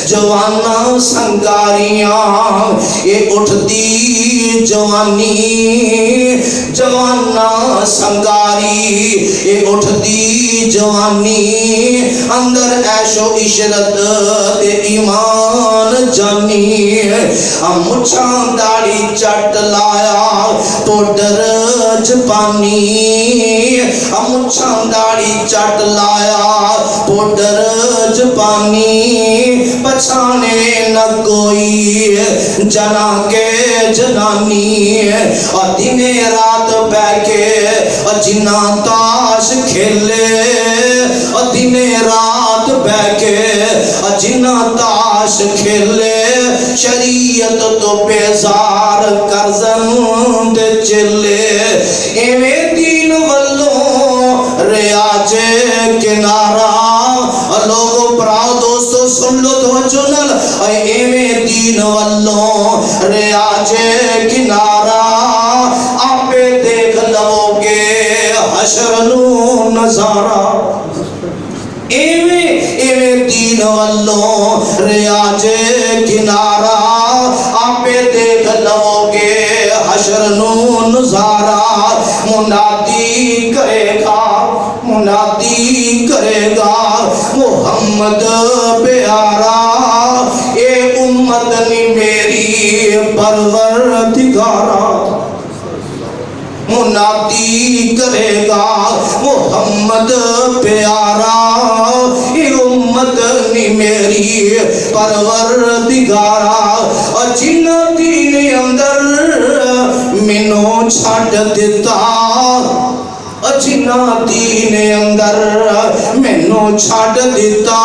جوانا سنگاریاں یہ اٹھ دی جوانی، جوانا سنگاری یہ اٹھ دی جوانی، اندر عیش و عشرت تے ایمان جانی، ہم مچھاں داڑی چٹ لایا پوڈر جپانی، ہم مچھاں داڑی چٹ لایا پوڈر جپانی، پچھانے نہ کوئی جنا کے جنانی، اور دن رات بہ کے اور جنا تاش کھیلے، اور دن رات بہ کے اور جنا تاش کھیلے، شریعت تو بیزار کرزن دے چلے، ایویں دین والوں ریاج کنارہ، لوگوں پراؤ دوستو سن لو توجہ نال، ایویں دین والوں ریاج کنارہ، آپے دیکھ لو گے حشر نو نظارہ، ایویں دین والوں ریاج کنارہ، آپے دیکھ لو گے حشر نو نظارہ، منادی کرے گا، منادی کرے گا محمد پیارا، اے امت نی میری پروردگارا، منادی کرے گا محمد پیارا، اے امت امت نی میری پروردگارا اور جنہ دین اندر مینوں چھڈ دتا جنہ دین اندر مینوں چھڈ دتا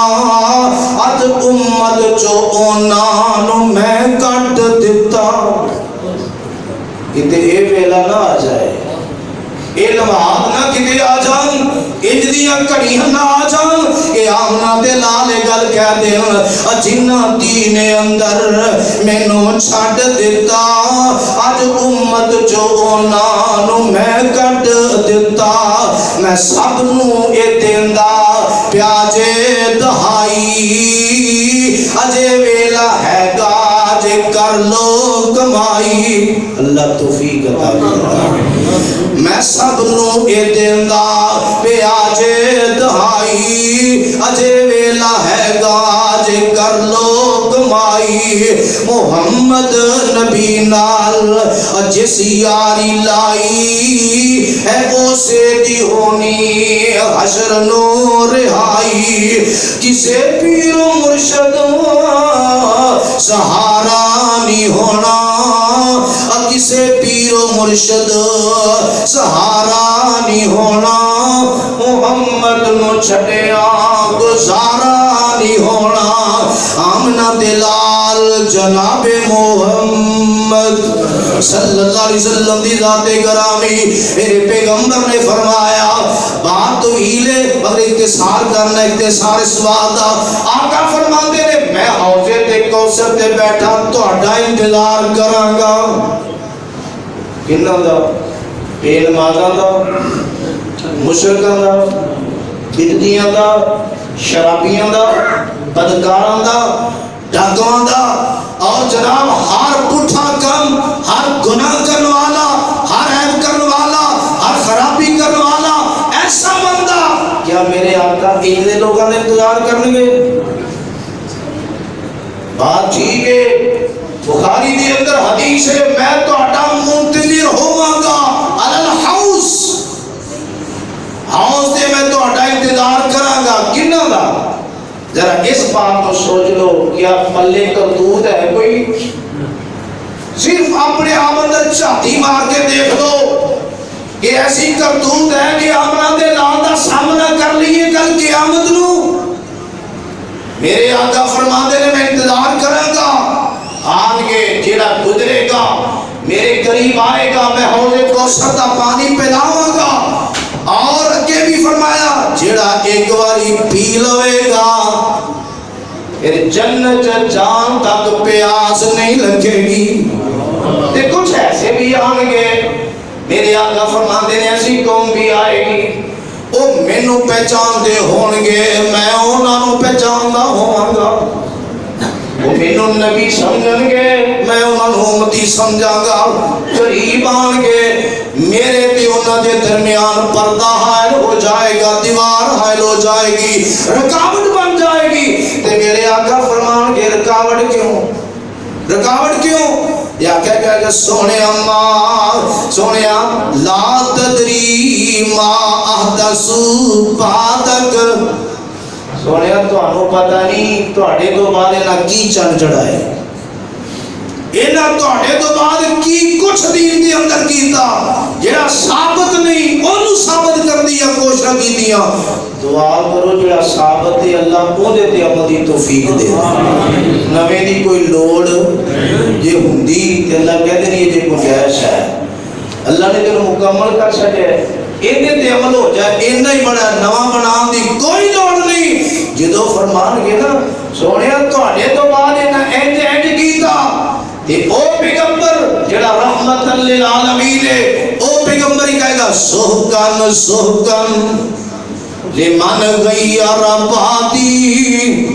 اج امت چو انہاں نوں میں کٹ دتا کتے اے ویلا نہ آ جائے اے لمحات نہ کتے آ جان انج دیاں کڑیاں نہ آ جان کہ آمنہ دے لالے گل کہہ دیں جنہ دین اندر مینوں چھڈ دتا اج امت جو انہاں میں کٹ دتا میں سب نوں اے دیندا پیاجے دہائی اجے ویلا ہے گا جے کر لو کمائی اللہ توفیق عطا کرے میں سب نوں اے دیندا پیاجے دہائی اجے ویلا ہے گا جے کر لو کمائی محمد نبی نال جس یاری لائی ہے اسے دی ہونی حشر نو رہائی کسے پیر و مرشد سہارا نہیں ہونا کسے پیر و مرشد سہارا نہیں ہونا محمد نو چھڑیا گزارا نہیں ہونا آمنہ دلال جناب محمد صلی اللہ علیہ وسلم دی ذات گرامی میرے پیغمبر نے فرمایا بات تو ہیلے مگر اختصار کرنا اختصار اس بات آقا فرماتے نے میں حوضے تے کوثر تے بیٹھا تہاڈا انتظار کراں گا کنہاں دا بے نمازاں دا مشرکاں دا بدعتیاں دا شرابیاں دا بدکاراں دا ڈاکواں دا اور جناب ہر پٹھا کم ہر گناہ کرنے والا ہر عیب کرنے والا ہر خرابی کرنے والا ایسا بندہ کیا میرے آقا اتنے لوگوں نے انتظار کریں گے بات ٹھیک ہے بخاری کے اندر حدیث ہے میں تو اٹا منتظر ہوواں گا الحوض حوض دے میں تو اٹا انتظار کراں گا کنہاں دا ذرا اس بات کو سوچ لو کیا پلے کرتوت ہے کوئی صرف اپنے آپ اندر چھاتی مار کے دیکھ لو کہ ایسی کرتوت ہے کہ آمنہ دے لال دا سامنا کر لیے کل قیامت نو میرے آقا فرما دے میں انتظار کروں گا آن کے جیڑا گزرے گا میرے قریب آئے گا میں حوض کوثر دا پانی پلاواں گا اور اگے بھی فرمایا جیڑا ایک باری پی لوے گا پھر جنت جان تک پیاس نہیں لگے گی تے کچھ ایسے بھی آن گے میرے آقا فرماتے ہیں ایسی قوم بھی آئے گی او مینوں پہچان دے ہون گے میں انہاں نوں پہچاندا ہوواں گا وہ مینوں نبی سمجھن گے میں انہاں نوں امتی سمجھاں گا قریب آن گے میرے تے انہاں دے درمیان پردہ حائل ہو جائے گا دیوار حائل ہو جائے گی رکاوٹ بن جائے گی تے میرے آقا فرمان گے رکاوٹ کیوں یا کہہ کہ سونے اماں سونے لا تدری ما احدثو بعدک سونے تو انہوں پتہ نہیں تو اڑے تو بعد انہاں کی چل چڑھائے انہاں تو اڑے تو بعد کی کچھ دین دے اندر کیتا جڑا ثابت نہیں انہوں ثابت کر دیا کوشش کی دیا دعا کرو جڑا ثابت ہے اللہ کو دے تے عمل دی توفیق دے نویں دی کوئی لوڑ یہ ہوندی تے اللہ کہتے نہیں یہ گنجائش ہے اللہ نے تینوں مکمل کر چھڈیا اینے تے عمل ہو جائے اینا ہی بڑا نواں بنان دی کوئی لوڑ نہیں جدوں فرمان گے نا سونیا تہاڈے تو بعد انہاں انج کیتا تے او پیغمبر جڑا رحمت للعالمین ہے او پیغمبر ہی کہے گا سحقن سحقن لمن غیر بادی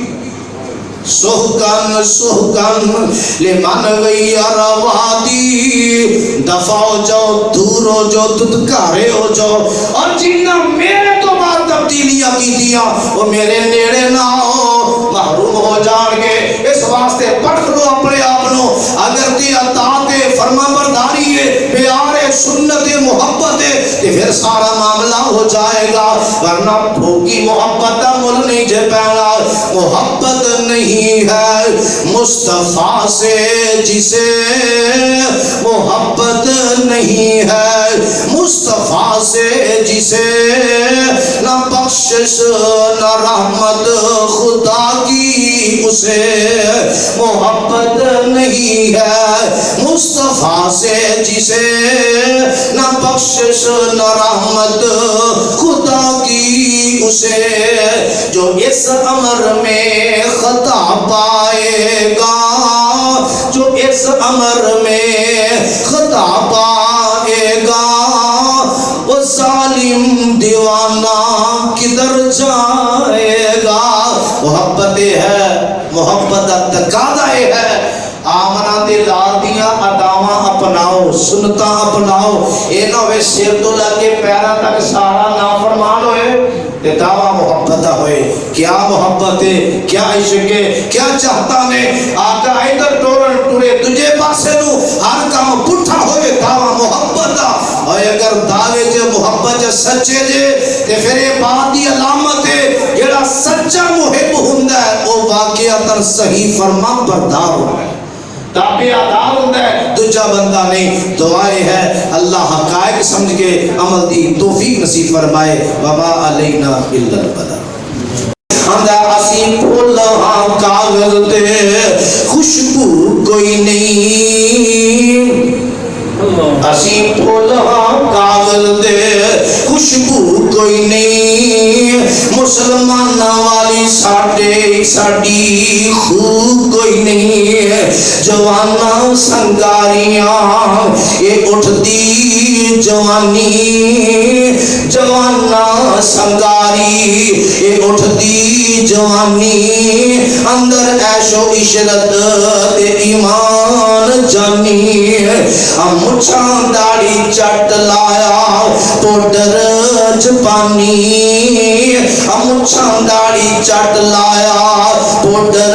سحقن سحقن لمن غیر وادی دفع ہو جاؤ دور ہو جاؤ دھتکارے ہو جاؤ اور جنہ میرے تو بعد تبدیلیاں کی دیا وہ میرے نیڑے نہ ہو محروم ہو جان گے اس واسطے پڑھ لو اپنے آپنوں اگر دی اطاعت فرما برداری ہے پیار سنت محبت ہے پھر سارا معاملہ ہو جائے گا، ورنہ پھوکی محبت مل نہیں جے پینا۔ محبت نہیں ہے مصطفیٰ سے جسے، محبت نہیں ہے مصطفیٰ سے جسے، نہ بخشش نہ رحمت خدا کی اسے۔ محبت نہیں ہے مصطفیٰ سے جسے، نہ بخشش نہ رحمت خدا کی اسے۔ جو اس امر میں خطا پائے گا، جو اس امر میں خطا پائے گا، وہ ظالم دیوانہ کدھر جائے گا۔ محبت ہے، محبت تقاضا ہے، آمنا دے لال دیاں اداواں اپناؤ، سنتا اپناؤ، اے نہ ہوئے سر تو لگے پیرا تک سارا نافرمان ہوئے تے دعویٰ محبت ہوئے۔ کیا محبت ہے، کیا عشق ہے، کیا چاہتا نے آقا ادھر ٹورن ٹورے تجھے پاسے نو ہر کام پٹھا ہوئے دعویٰ محبت۔ اور اگر دعوے جے محبت جے سچے جے تے پھر یہ بات دی علامت ہے جڑا سچا محب ہوندا ہے وہ واقعتاً صحیح فرما بردار ہوتا ہے، تابعدار ہوتا ہے، دوجا بندہ نہیں۔ دعائیں ہے اللہ حقائق سمجھ کے عمل دی توفیق نصیب فرمائے۔ وما علینا الا البلاغ۔ اندھا اسی پھول ہاں کاغذ تے خوشبو کوئی نہیں، اسی پھول ہاں کاغذ تے خوشبو کوئی نہیں، مسلمان والی ساڑی خوب کوئی نہیں، جوانا سنگاریاں یہ اٹھتی جوانی، جوانا سنگاری یہ اٹھتی جوانی، اندر عیش و عشرت تے ایمان جانی، ہم مچھاں داڑھی چٹ لایا پوڈر جپانی، ہم مچھاں داڑھی چٹ لایا پوڈر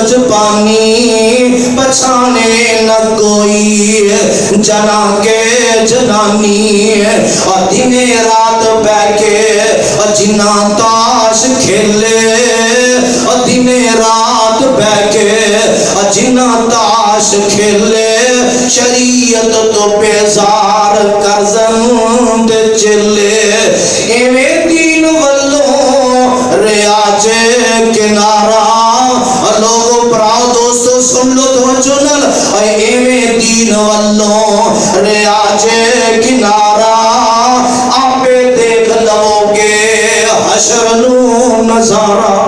جپانی، پچھانے نہ کوئی جنا کے جنانی، اور دن رات بہ کے جنا تاش کھیلے، اور دن رات بہ کے جنا تاش کھیلے، شریعت تو بیزار کرزن دے چلے، ایویں دین والوں ریاج کنارہ، لوگو پراؤ دوستو سن لو توجہ نال، ایویں دین والوں ریاج کنارہ، آپے دیکھ لو گے حشر نو نظارہ۔